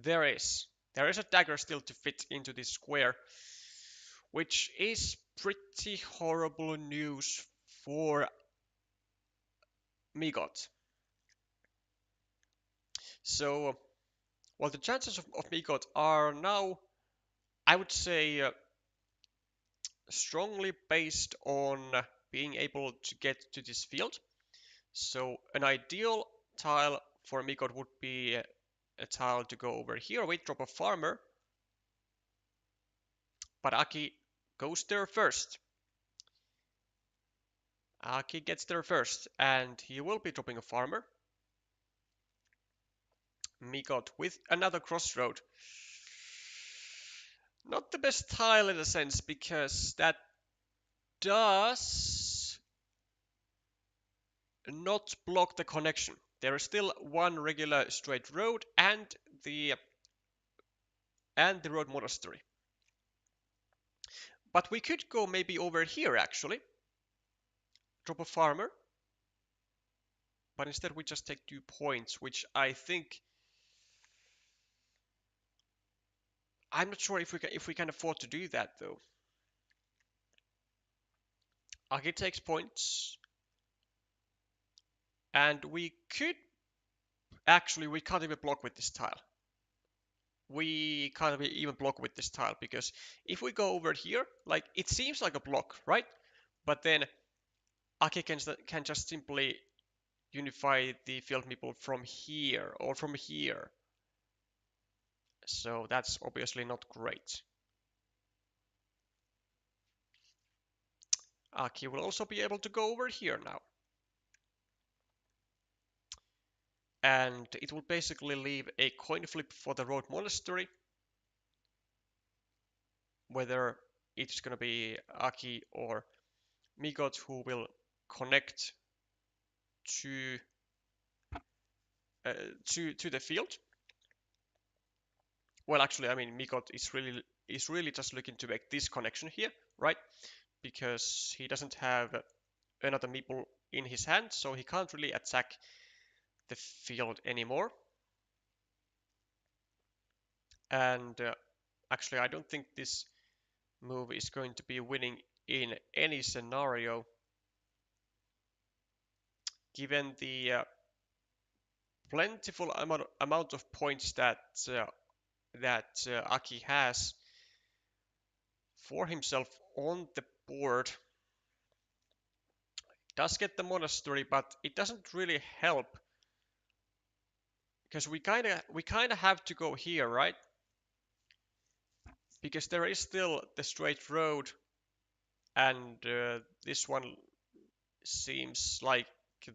There is. There is a dagger still to fit into this square, which is pretty horrible news for Megot. So, well, the chances of Megot are now, I would say, strongly based on being able to get to this field. So, an ideal tile for Megot would be a tile to go over here with drop a farmer, but Aki goes there first. Aki gets there first, and he will be dropping a farmer. Megot with another crossroad. Not the best tile in a sense, because that does not block the connection. There is still one regular straight road and the road monastery. But we could go maybe over here actually. Drop a farmer. But instead we just take 2 points, which I think I'm not sure if we can afford to do that though. Aki takes points. And we could actually we can't even block with this tile. We can't even block with this tile because if we go over here, like it seems like a block, right? But then Aki can just simply unify the field meeple from here or from here. So that's obviously not great. Aki will also be able to go over here now. And it will basically leave a coin flip for the road monastery. Whether it's going to be Aki or Megot who will connect to the field. Well, actually, I mean, Megot is really just looking to make this connection here, right? Because he doesn't have another meeple in his hand, so he can't really attack the field anymore. And actually, I don't think this move is going to be winning in any scenario, given the plentiful amount of points that Aki has for himself on the board. Does get the monastery, but it doesn't really help because we kind of have to go here, right? Because there is still the straight road, and this one seems like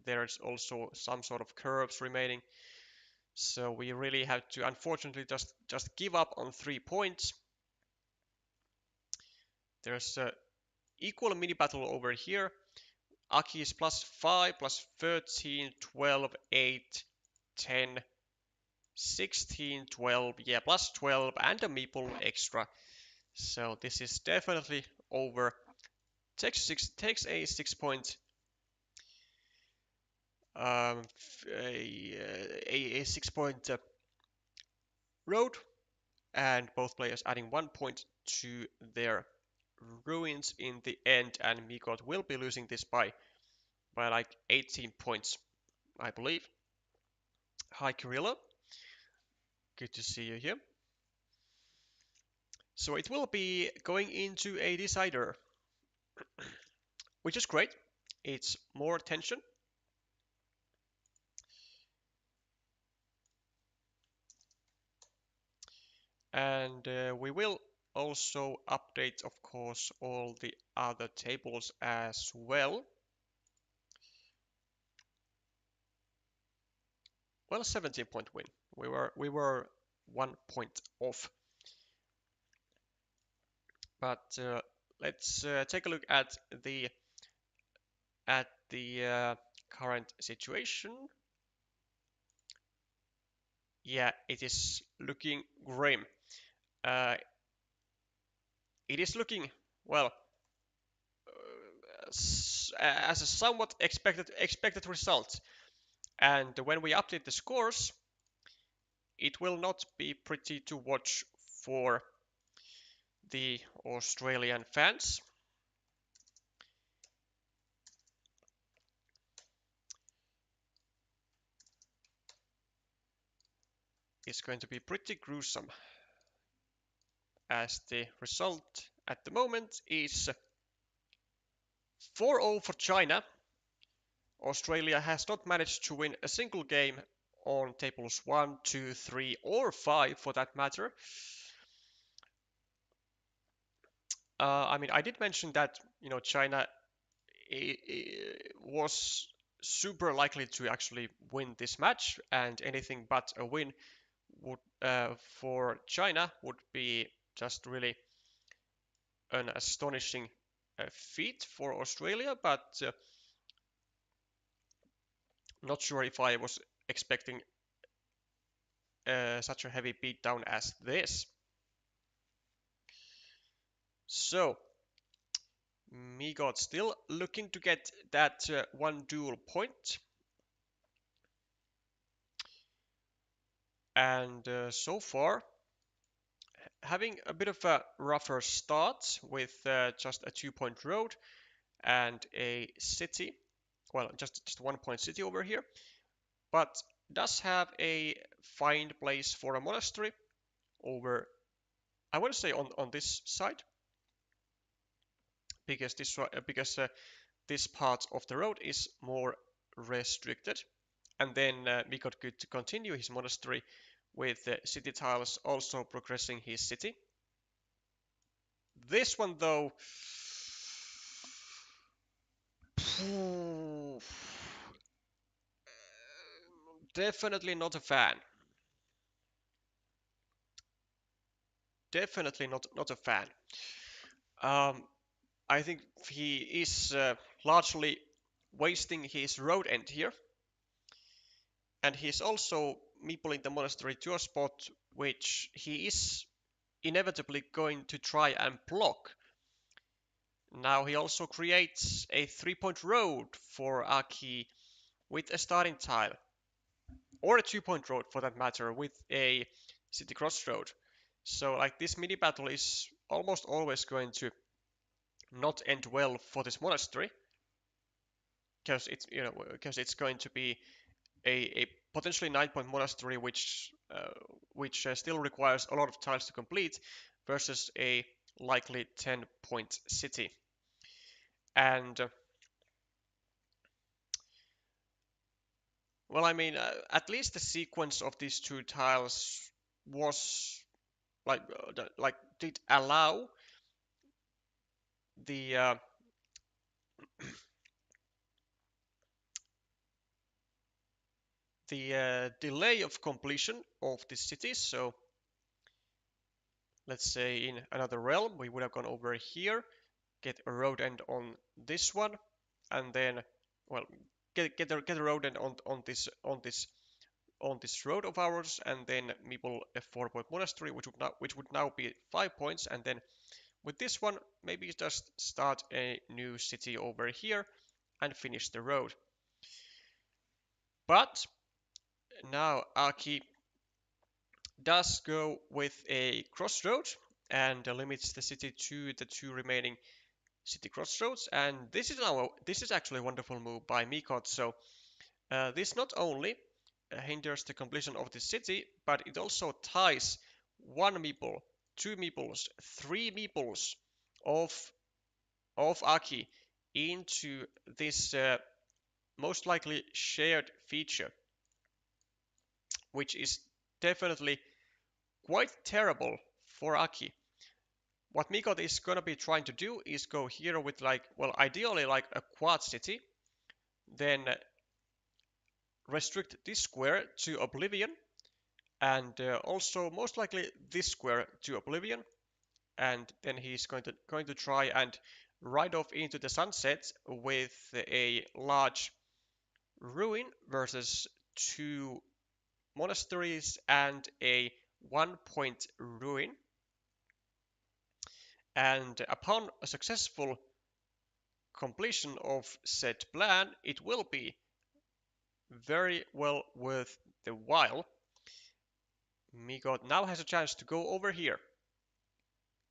there's also some sort of curves remaining. So we really have to, unfortunately, just give up on 3 points. There's a equal mini battle over here. Aki is +5, +13, 12, 8, 10, 16, 12, yeah, +12, and a meeple extra. So this is definitely over. Takes a 6 point a 6 point road, and both players adding 1 point to their ruins in the end, and Megot will be losing this by like 18 points, I believe. Hi Kirilla, good to see you here. So it will be going into a decider, which is great. It's more tension. And we will also update, of course, all the other tables as well. Well, 17-point win. We were 1 point off. But let's take a look at the current situation. Yeah, it is looking grim. It is looking, well, as a somewhat expected result. And when we update the scores, it will not be pretty to watch for the Australian fans. It's going to be pretty gruesome, as the result at the moment is 4-0 for China. Australia has not managed to win a single game on tables 1, 2, 3, or 5 for that matter. I mean, I did mention that China was super likely to actually win this match, and anything but a win would for China would be just really an astonishing feat for Australia, but not sure if I was expecting such a heavy beatdown as this. So, Megot still looking to get that one duel point. And so far, having a bit of a rougher start with just a 2-point road and a city. Well, just 1-point city over here. But does have a fine place for a monastery over, I want to say on this side, because this part of the road is more restricted. And then Megot could continue his monastery with city tiles also progressing his city. This one though, definitely not a fan. Definitely not a fan. Um, I think he is largely wasting his road end here. And he's also meepling the monastery to a spot which he is inevitably going to try and block. Now he also creates a 3-point road for Aki with a starting tile. Or a 2-point road for that matter with a city crossroad. So like this mini battle is almost always going to not end well for this monastery, because it's going to be a potentially 9-point monastery which still requires a lot of tiles to complete versus a likely 10-point city. And well, I mean, at least the sequence of these two tiles was like did allow the delay of completion of this city. So let's say in another realm, we would have gone over here, get a road end on this one, and then, well, get a road end on this road of ours, and then meeple a 4-point monastery, which would now be 5 points, and then with this one, maybe just start a new city over here and finish the road. But now Aki does go with a crossroad and limits the city to the 2 remaining city crossroads. And this is actually a wonderful move by Megot. So this not only hinders the completion of the city, but it also ties 1 meeple, 2 meeples, 3 meeples of Aki into this most likely shared feature, which is definitely quite terrible for Aki. What Megot is gonna be trying to do is go here with ideally like a quad city, then restrict this square to oblivion, and also most likely this square to oblivion, and then he's going to try and ride off into the sunset with a large ruin versus two monasteries and a 1 point ruin. And upon a successful completion of said plan, it will be very well worth the while. Megot now has a chance to go over here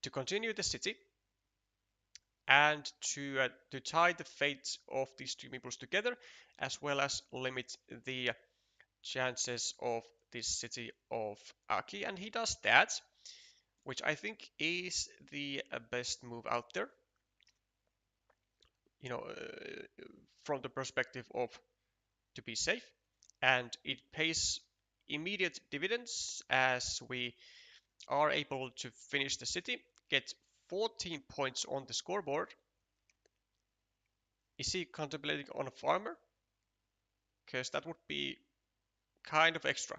to continue the city and to tie the fates of these two peoples together, as well as limit the chances of this city of Aki. And he does that, which I think is the best move out there. You know, from the perspective of to be safe, and it pays immediate dividends as we are able to finish the city, get 14 points on the scoreboard. Is he contemplating on a farmer? Because that would be kind of extra.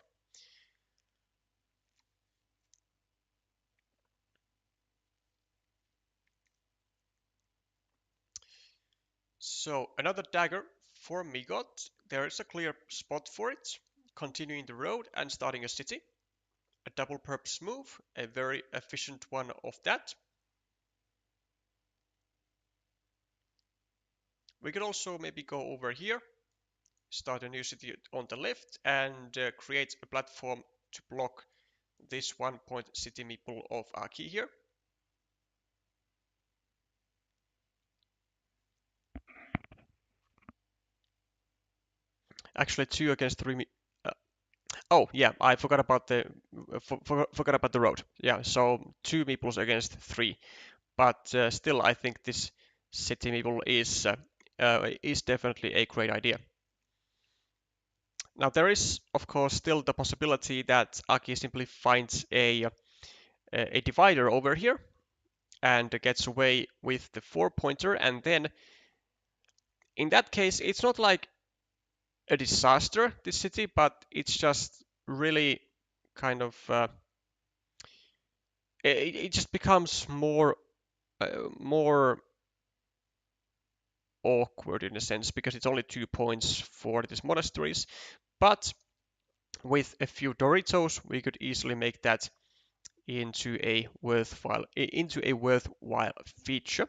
So another dagger for Megot. There is a clear spot for it. Continuing the road and starting a city. A double purpose move, a very efficient one of that. We could also maybe go over here, start a new city on the left, and create a platform to block this 1 point city meeple of Aki here. Actually, 2 against 3. Oh yeah, I forgot about the forgot about the road. Yeah, so 2 meeples against 3, but still, I think this city meeple is definitely a great idea. Now there is, of course, still the possibility that Aki simply finds a divider over here and gets away with the 4-pointer, and then in that case, it's not like a disaster, this city, but it's just really kind of it just becomes more awkward in a sense because it's only 2 points for these monasteries, but with a few Doritos we could easily make that into a worthwhile feature.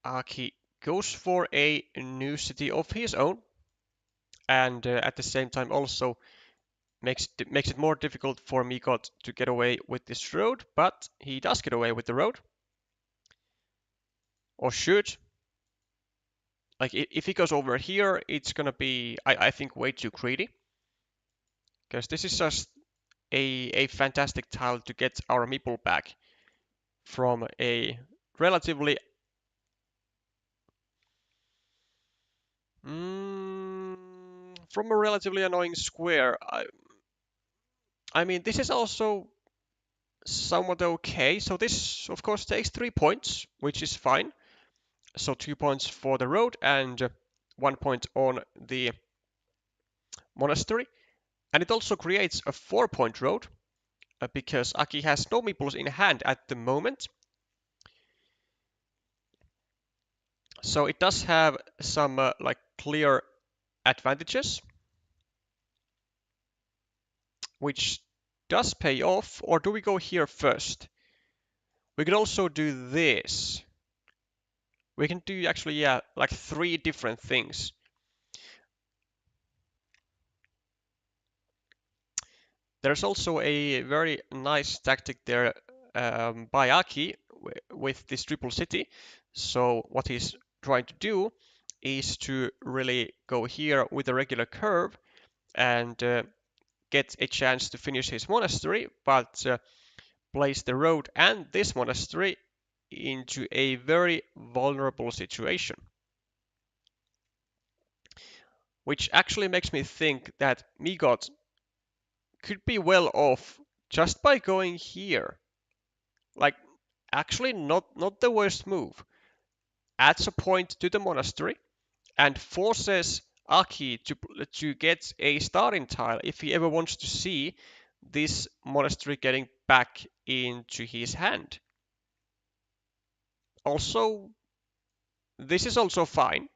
Aki goes for a new city of his own, and at the same time also makes it more difficult for Megot to get away with this road, but he does get away with the road. Or should. Like, if he goes over here, it's gonna be, I think, way too greedy. Because this is just a fantastic tile to get our meeple back from a relatively annoying square. I mean, this is also somewhat okay. So this, of course, takes 3 points, which is fine. So 2 points for the road and 1 point on the monastery. And it also creates a 4-point road because Aki has no meeples in hand at the moment. So it does have some like clear advantages, which does pay off. Or do we go here first? We could also do this. We can do actually, yeah, like 3 different things. There's also a very nice tactic there by Aki with this triple city. So what he's trying to do is to really go here with a regular curve and get a chance to finish his monastery, but place the road and this monastery into a very vulnerable situation. Which actually makes me think that Megot could be well off just by going here. Like, actually not the worst move. Adds a point to the monastery and forces Aki to get a starting tile if he ever wants to see this monastery getting back into his hand. Also, this is also fine.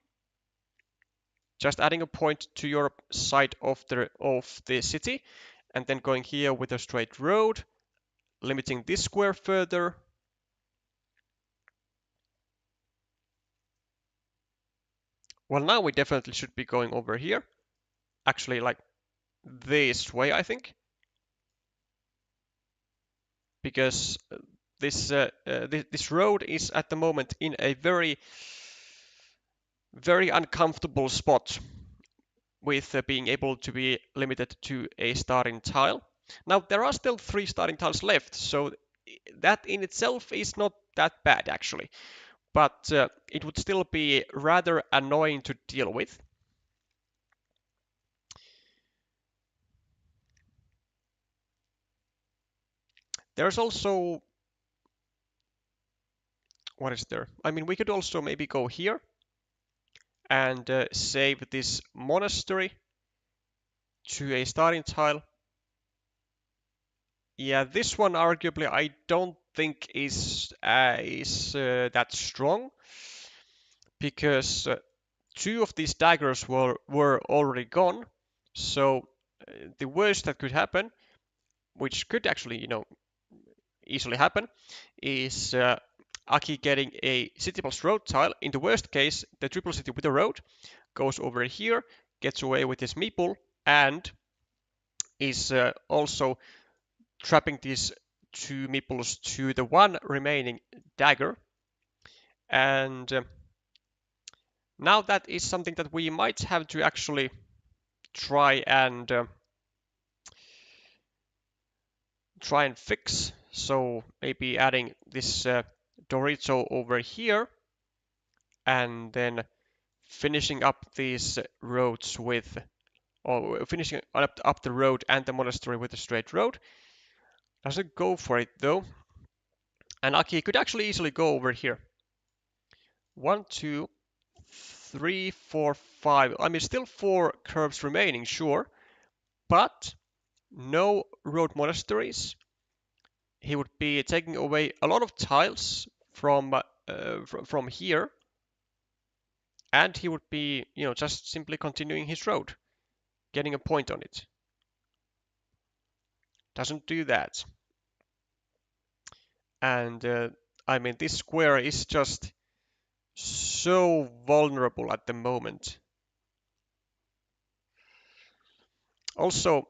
Just adding a point to your side of the city, and then going here with a straight road, limiting this square further. Well, now we definitely should be going over here. Actually, like this way, I think. Because this road is at the moment in a very, very uncomfortable spot with being able to be limited to a starting tile. Now, there are still 3 starting tiles left, so that in itself is not that bad, actually. But it would still be rather annoying to deal with. There's also... What is there? I mean, we could also maybe go here and save this monastery to a starting tile. Yeah, this one arguably I don't think is that strong, because 2 of these daggers were already gone. So the worst that could happen, which could actually easily happen, is Aki getting a city plus road tile. In the worst case, the triple city with a road goes over here, gets away with his meeple, and is also trapping these 2 meeples to the 1 remaining dagger. And now that is something that we might have to actually try and fix. So maybe adding this Dorito over here, and then finishing up these roads with, or finishing up the road and the monastery with a straight road. Doesn't go for it though. And Aki could actually easily go over here. 1, 2, 3, 4, 5. I mean, still 4 curves remaining, sure, but no road monasteries. He would be taking away a lot of tiles from here, and he would be, just simply continuing his road, getting a point on it. Doesn't do that. And I mean, this square is just so vulnerable at the moment. Also,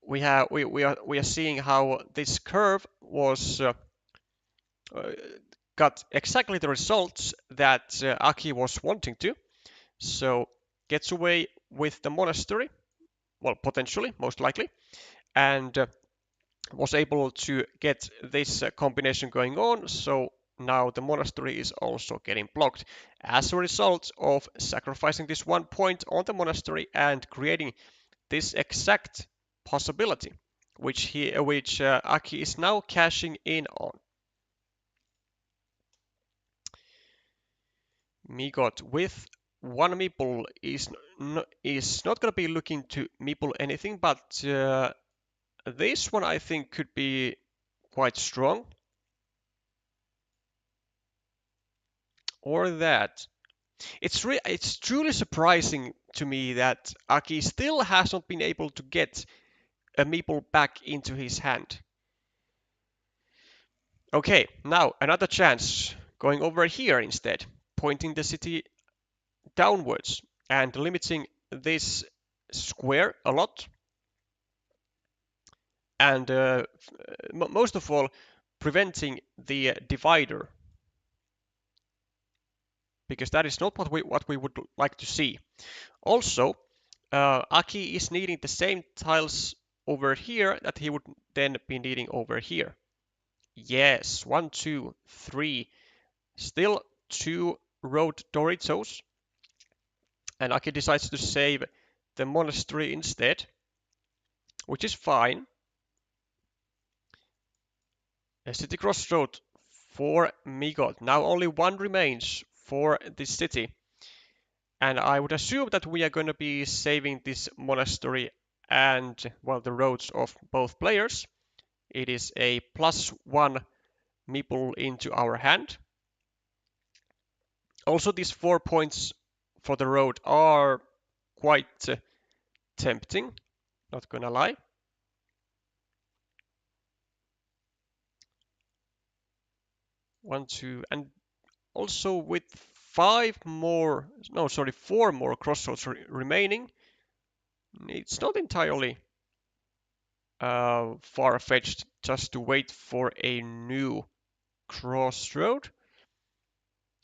we are seeing how this curve was got exactly the results that Aki was wanting to. So gets away with the monastery, well, potentially, most likely, and was able to get this combination going on. So now the monastery is also getting blocked as a result of sacrificing this 1 point on the monastery and creating this exact possibility, which Aki is now cashing in on. Megot with 1 meeple is not going to be looking to meeple anything, but this one I think could be quite strong. Or that. It's truly surprising to me that Aki still has not been able to get a meeple back into his hand. Okay, now another chance. Going over here instead, pointing the city downwards and limiting this square a lot. And most of all, preventing the divider, because that is not what we would like to see. Also, Aki is needing the same tiles over here that he would then be needing over here. Yes, 1, 2, 3. Still 2 road Doritos. And Aki decides to save the monastery instead, which is fine. A city crossroad for Megot. Now only 1 remains for this city. And I would assume that we are going to be saving this monastery and, well, the roads of both players. It is a +1 meeple into our hand. Also, these 4 points for the road are quite tempting, not gonna lie. One, two, and also with 4 more crossroads remaining, it's not entirely far-fetched just to wait for a new crossroad.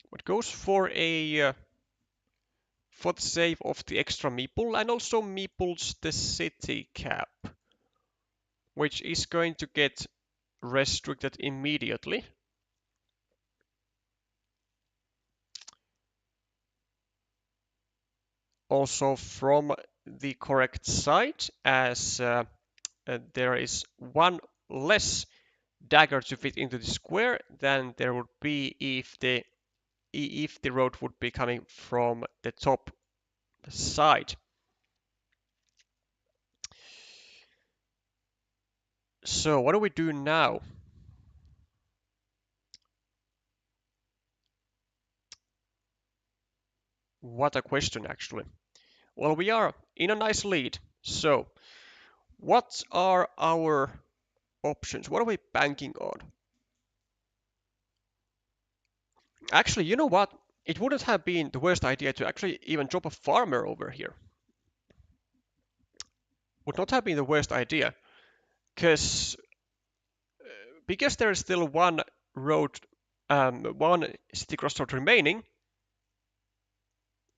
But goes for a for the save of the extra meeple and also meeples the city cap, which is going to get restricted immediately. Also from the correct side, as there is one less dagger to fit into the square than there would be if the road would be coming from the top side. So what do we do now? What a question, actually. Well, we are in a nice lead. So what are our options? What are we banking on? Actually, you know what? It wouldn't have been the worst idea to actually even drop a farmer over here. Would not have been the worst idea, because there is still one road, one city crossroad remaining.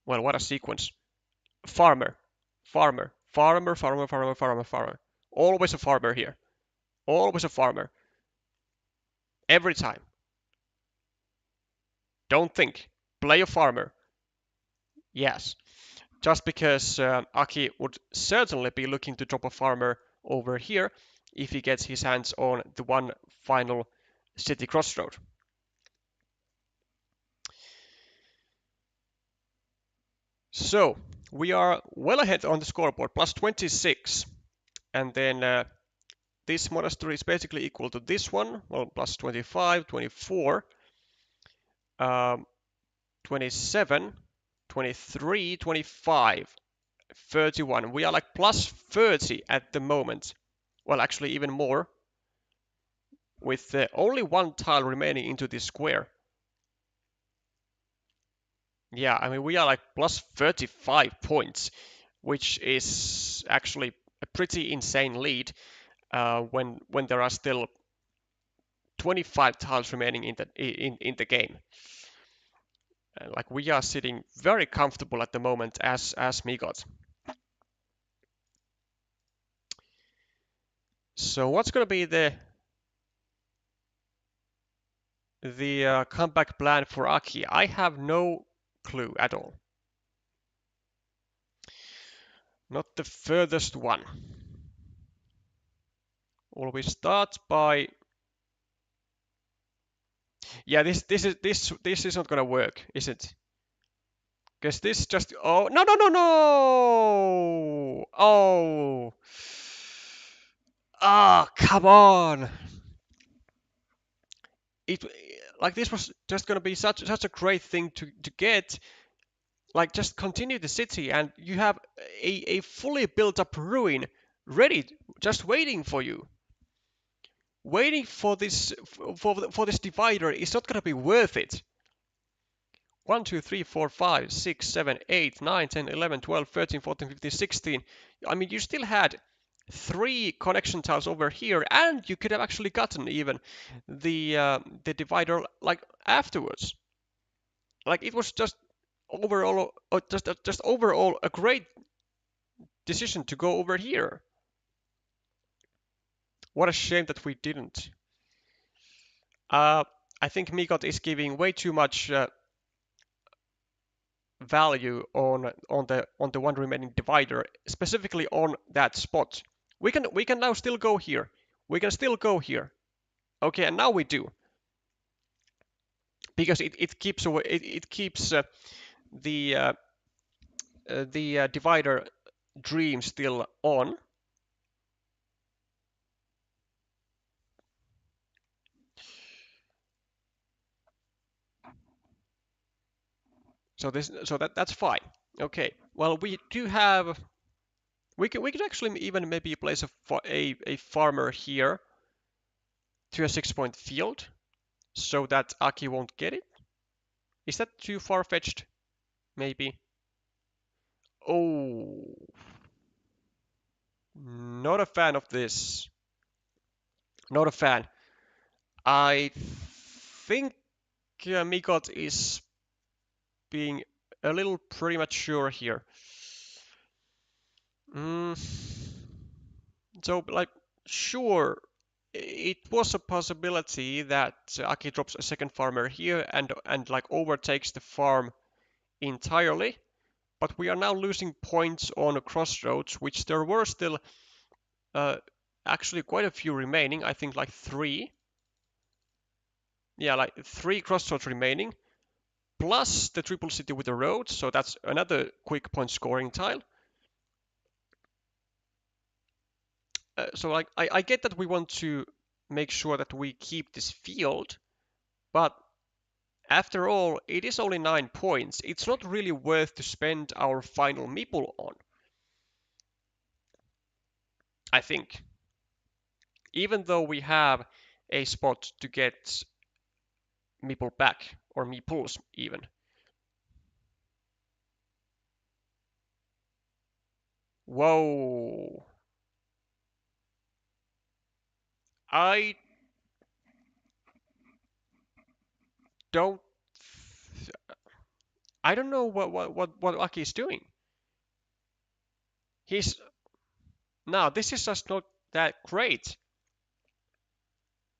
Well, what a sequence! Farmer, farmer, farmer, farmer, farmer, farmer, farmer. Always a farmer here. Always a farmer. Every time. Don't think. Play a farmer. Yes. Just because Aki would certainly be looking to drop a farmer over here if he gets his hands on the one final city crossroad. So we are well ahead on the scoreboard, +26. And then this monastery is basically equal to this one, well, +25, 24, 27, 23, 25, 31. We are like +30 at the moment. Well, actually even more, with only one tile remaining into this square. Yeah, I mean, we are like +35 points, which is actually a pretty insane lead when there are still 25 tiles remaining in the game. Like we are sitting very comfortable at the moment as Megot. So what's going to be the comeback plan for Aki? I have no clue at all. Not the furthest one. Well, we start by. Yeah, this is not gonna work, is it? Because this just. Oh, no, no, no, no! Oh. Ah, come on! It like this was just gonna be such a great thing to get. Like just continue the city and you have a fully built up ruin ready, just waiting for you. Waiting for this for this divider is not gonna be worth it. 1, 2, 3, 4, 5, 6, 7, 8, 9, 10, 11, 12, 13, 14, 15, 16. I mean, you still had 3 connection tiles over here, and you could have actually gotten even the divider like afterwards. Like it was just overall, just overall a great decision to go over here. What a shame that we didn't. I think Megot is giving way too much value on the one remaining divider, specifically on that spot. We can now still go here. We can still go here. Okay, and now we do, because it keeps away it keeps the the divider dream still on. So that's fine. Okay. Well, we do have. We could actually even maybe place a farmer here to a 6-point field so that Aki won't get it. Is that too far-fetched? Maybe. Oh, not a fan of this. Not a fan. I think Megot is being a little premature here. Mm, so, like, sure, it was a possibility that Aki drops a second farmer here and like overtakes the farm entirely, but we are now losing points on a crossroads, which there were still uh, actually quite a few remaining. I think like three. Yeah, like three crossroads remaining, plus the triple city with the road. So that's another quick point scoring tile. So like I get that we want to make sure that we keep this field, but after all, it is only 9 points. It's not really worth to spend our final meeple on, I think. Even though we have a spot to get meeple back, or meeples even. Whoa. I don't I don't know what Aki is doing. He's now this is just not that great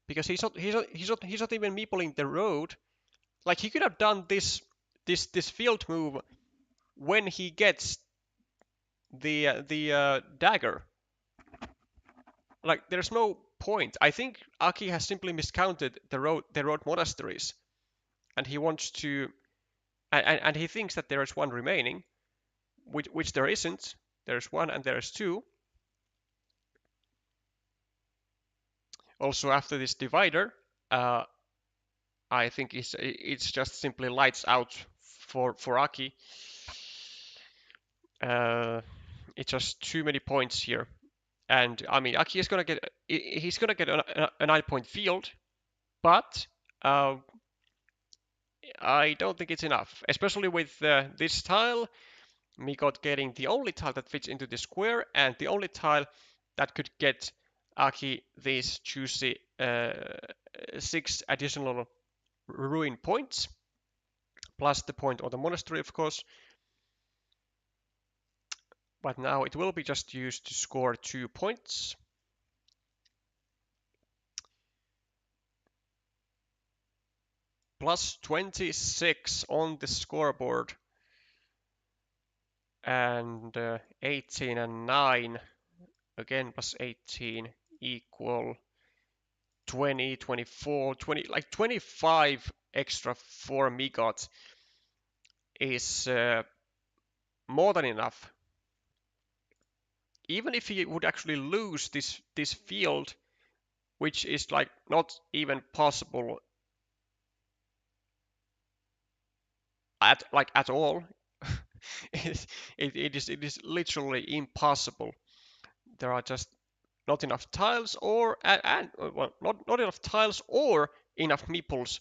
because he's not even meepling the road. Like he could have done this field move when he gets the dagger. Like there's no point. I think Aki has simply miscounted the road monasteries, and he wants to and he thinks that there is one remaining, which there isn't. There's one and there's two. Also after this divider, I think it's just simply lights out for Aki. It's just too many points here. And I mean, Aki is gonna get he's gonna get a 9-point field, but I don't think it's enough, especially with this tile. Megot getting the only tile that fits into the square and the only tile that could get Aki these juicy 6 additional ruin points, plus the point on the monastery, of course. But now it will be just used to score 2 points. Plus 26 on the scoreboard. And 18 and 9. Again, plus 18 equal 20, 24, 20, like 25 extra for Megot is more than enough. Even if he would actually lose this field, which is like not even possible at all, it is literally impossible. There are just not enough tiles or well, not enough tiles or enough meeples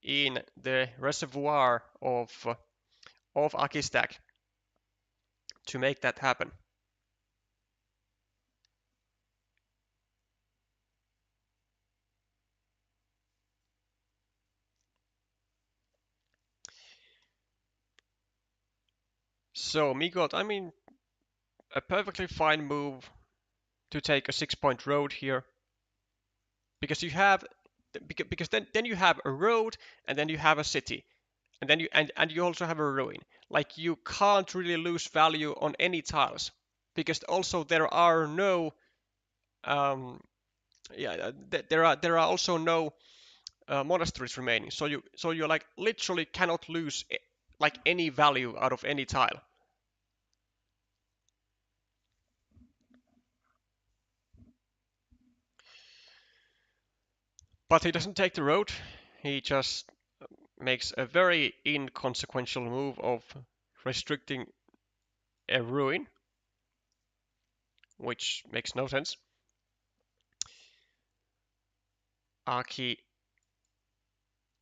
in the reservoir of Akistack to make that happen. So Megot, I mean, a perfectly fine move to take a 6-point road here because you have because then you have a road and then you have a city and then you also have a ruin. Like you can't really lose value on any tiles because also there are no yeah there are also no monasteries remaining. So you like literally cannot lose like any value out of any tile. But he doesn't take the road. He just makes a very inconsequential move of restricting a ruin, which makes no sense. Aki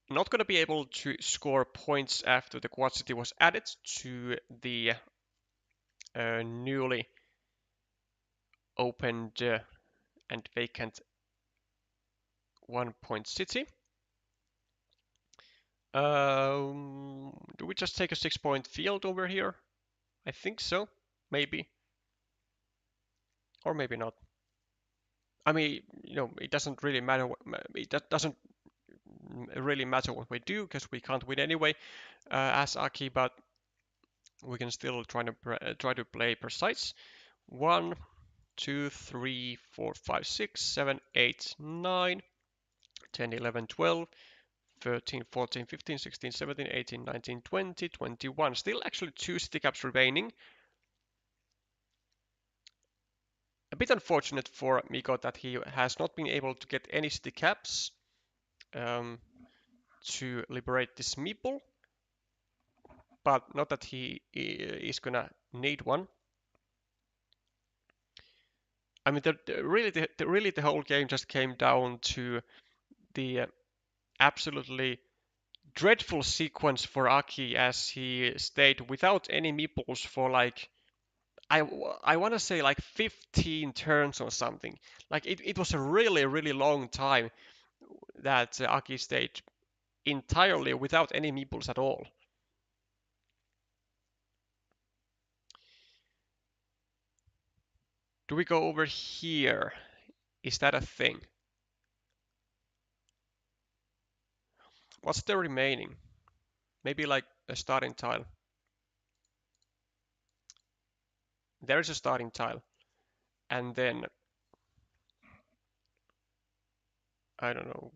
not going to be able to score points after the quad city was added to the newly opened and vacant 1-point city. Do we just take a 6-point field over here? I think so. Maybe. Or maybe not. I mean, it doesn't really matter. It doesn't really matter what we do because we can't win anyway as Aki, but we can still try to play precise. 1, 2, 3, 4, 5, 6, 7, 8, 9, 10, 11, 12, 13, 14, 15, 16, 17, 18, 19, 20, 21. Still actually 2 city caps remaining. A bit unfortunate for Megot that he has not been able to get any city caps to liberate this meeple, but not that he is gonna need one. I mean, really the whole game just came down to the absolutely dreadful sequence for Aki as he stayed without any meeples for like I want to say like 15 turns or something. Like it was a really long time that Aki stayed entirely without any meeples at all. Do we go over here? Is that a thing? What's the remaining? Maybe like a starting tile. There is a starting tile. And then, I don't know.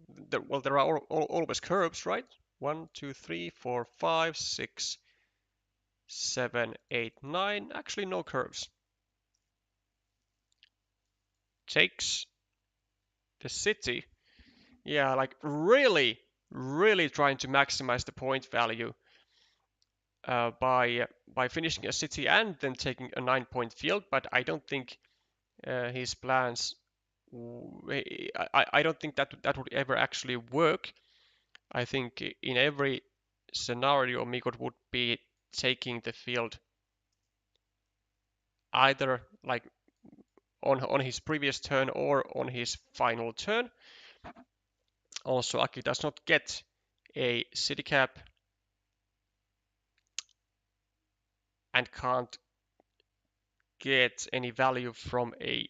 Well, there are always curves, right? 1, 2, 3, 4, 5, 6, 7, 8, 9. Actually, no curves. Takes the city. Yeah, like really trying to maximize the point value by finishing a city and then taking a 9-point field. But I don't think his plans. I don't think that would ever actually work. I think in every scenario, Megot would be taking the field either like on his previous turn or on his final turn. Also, Aki does not get a city cap and can't get any value from a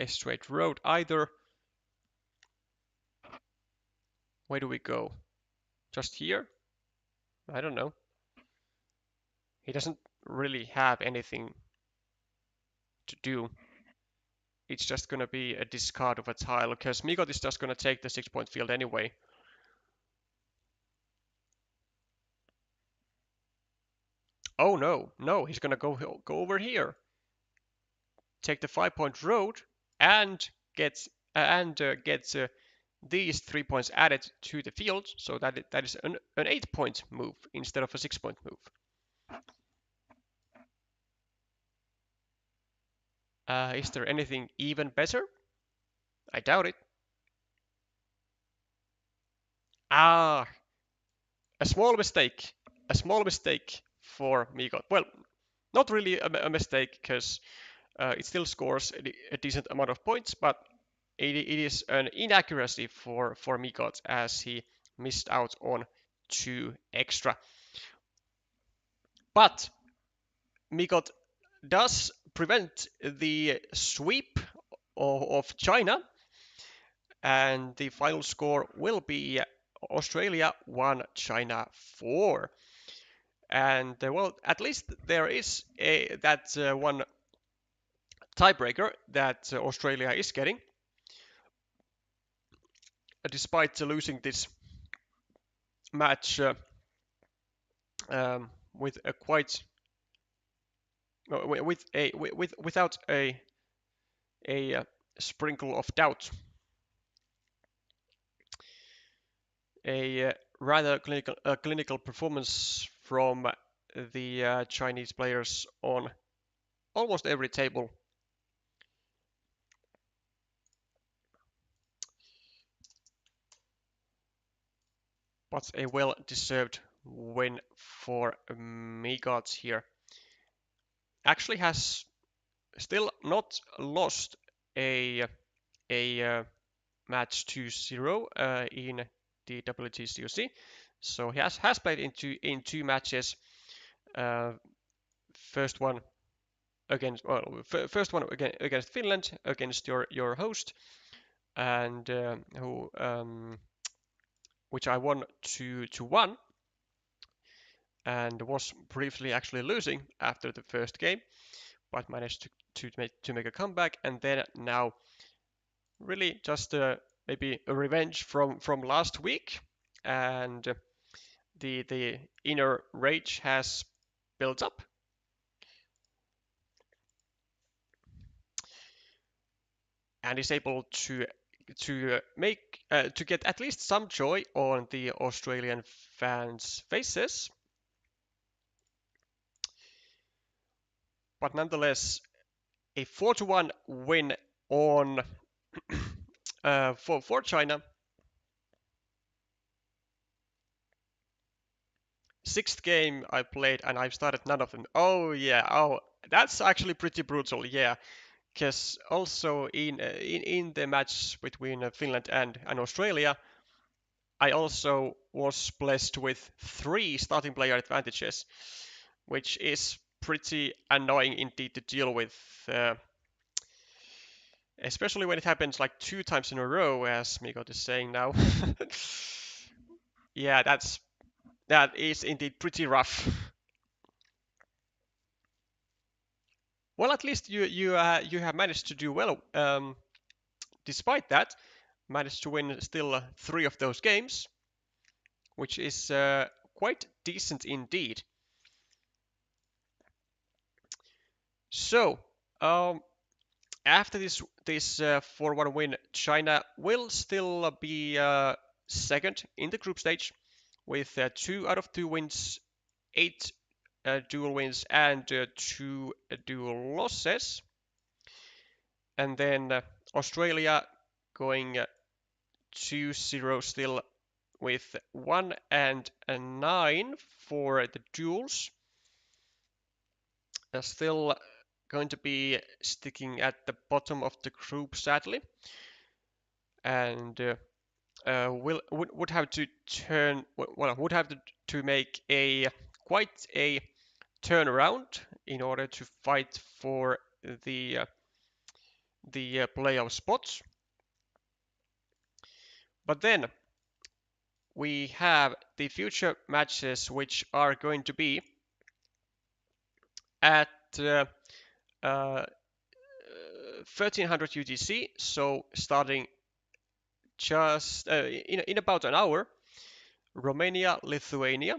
straight road either. Where do we go? Just here? I don't know. He doesn't really have anything to do. It's just gonna be a discard of a tile because Megot is just gonna take the 6-point field anyway. Oh no, he's gonna go over here, take the 5-point road, and gets these 3 points added to the field, so that is an 8-point move instead of a 6-point move. Is there anything even better? I doubt it. Ah, a small mistake. A small mistake for Megot. Well, not really a mistake because it still scores a decent amount of points, but it is an inaccuracy for Megot as he missed out on 2 extra. But Megot does prevent the sweep of China, and the final score will be Australia 1, China 4. And well, at least there is that one tiebreaker that Australia is getting, despite losing this match with a quite without a sprinkle of doubt. A rather clinical performance from the Chinese players on almost every table. But a well-deserved win for Megot here. Actually has still not lost a match 2-0 in the WTCOC. So he has played in two matches. Uh, first one first one against Finland, against your host, and who which I won 2-1, and was briefly actually losing after the first game, but managed to make a comeback, and then now really just maybe a revenge from last week, and the inner rage has built up, and is able to get at least some joy on the Australian fans' faces. But nonetheless, a 4-1 win on for China. Sixth game I played and I've started none of them. Oh yeah, oh that's actually pretty brutal. Yeah, because also in the match between Finland and Australia, I also was blessed with 3 starting player advantages, which is pretty annoying indeed to deal with, especially when it happens like 2 times in a row, as Megot is saying now. Yeah, that is indeed pretty rough. Well, at least you have managed to do well. Despite that, managed to win still 3 of those games, which is quite decent indeed. So, after this 4-1 win, China will still be second in the group stage with 2 out of 2 wins, 8 dual wins, and 2 dual losses. And then Australia going 2-0 still with 1 and 9 for the duels. Still going to be sticking at the bottom of the group, sadly, and would have to would have to make a quite a turnaround in order to fight for the playoff spots. But then we have the future matches, which are going to be at 1300 UTC, so starting just in about an hour, Romania, Lithuania,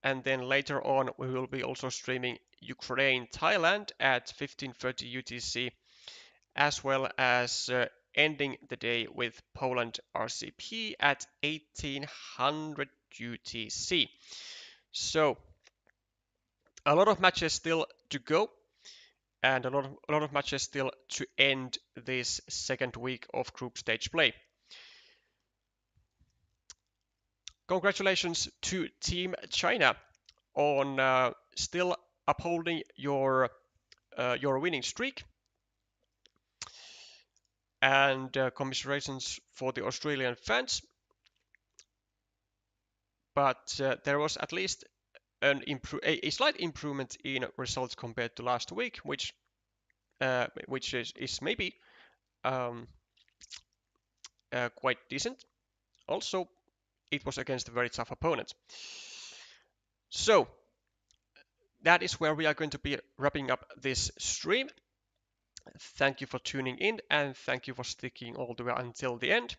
and then later on we will be also streaming Ukraine, Thailand at 1530 UTC, as well as ending the day with Poland RCP at 1800 UTC. So a lot of matches still to go, and a lot of matches still to end this second week of group stage play. Congratulations to Team China on still upholding your winning streak, and commiserations for the Australian fans. But there was at least a slight improvement in results compared to last week, which is maybe um, quite decent. Also, it was against a very tough opponent. So that is where we are going to be wrapping up this stream. Thank you for tuning in, and thank you for sticking all the way until the end.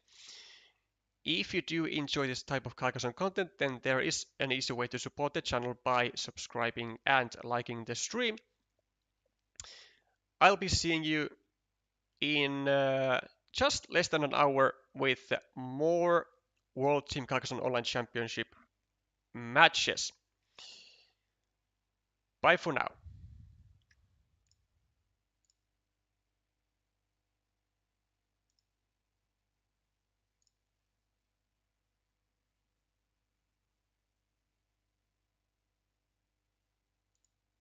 If you do enjoy this type of Carcassonne content, then there is an easy way to support the channel by subscribing and liking the stream. I'll be seeing you in just less than an hour with more World Team Carcassonne Online Championship matches. Bye for now.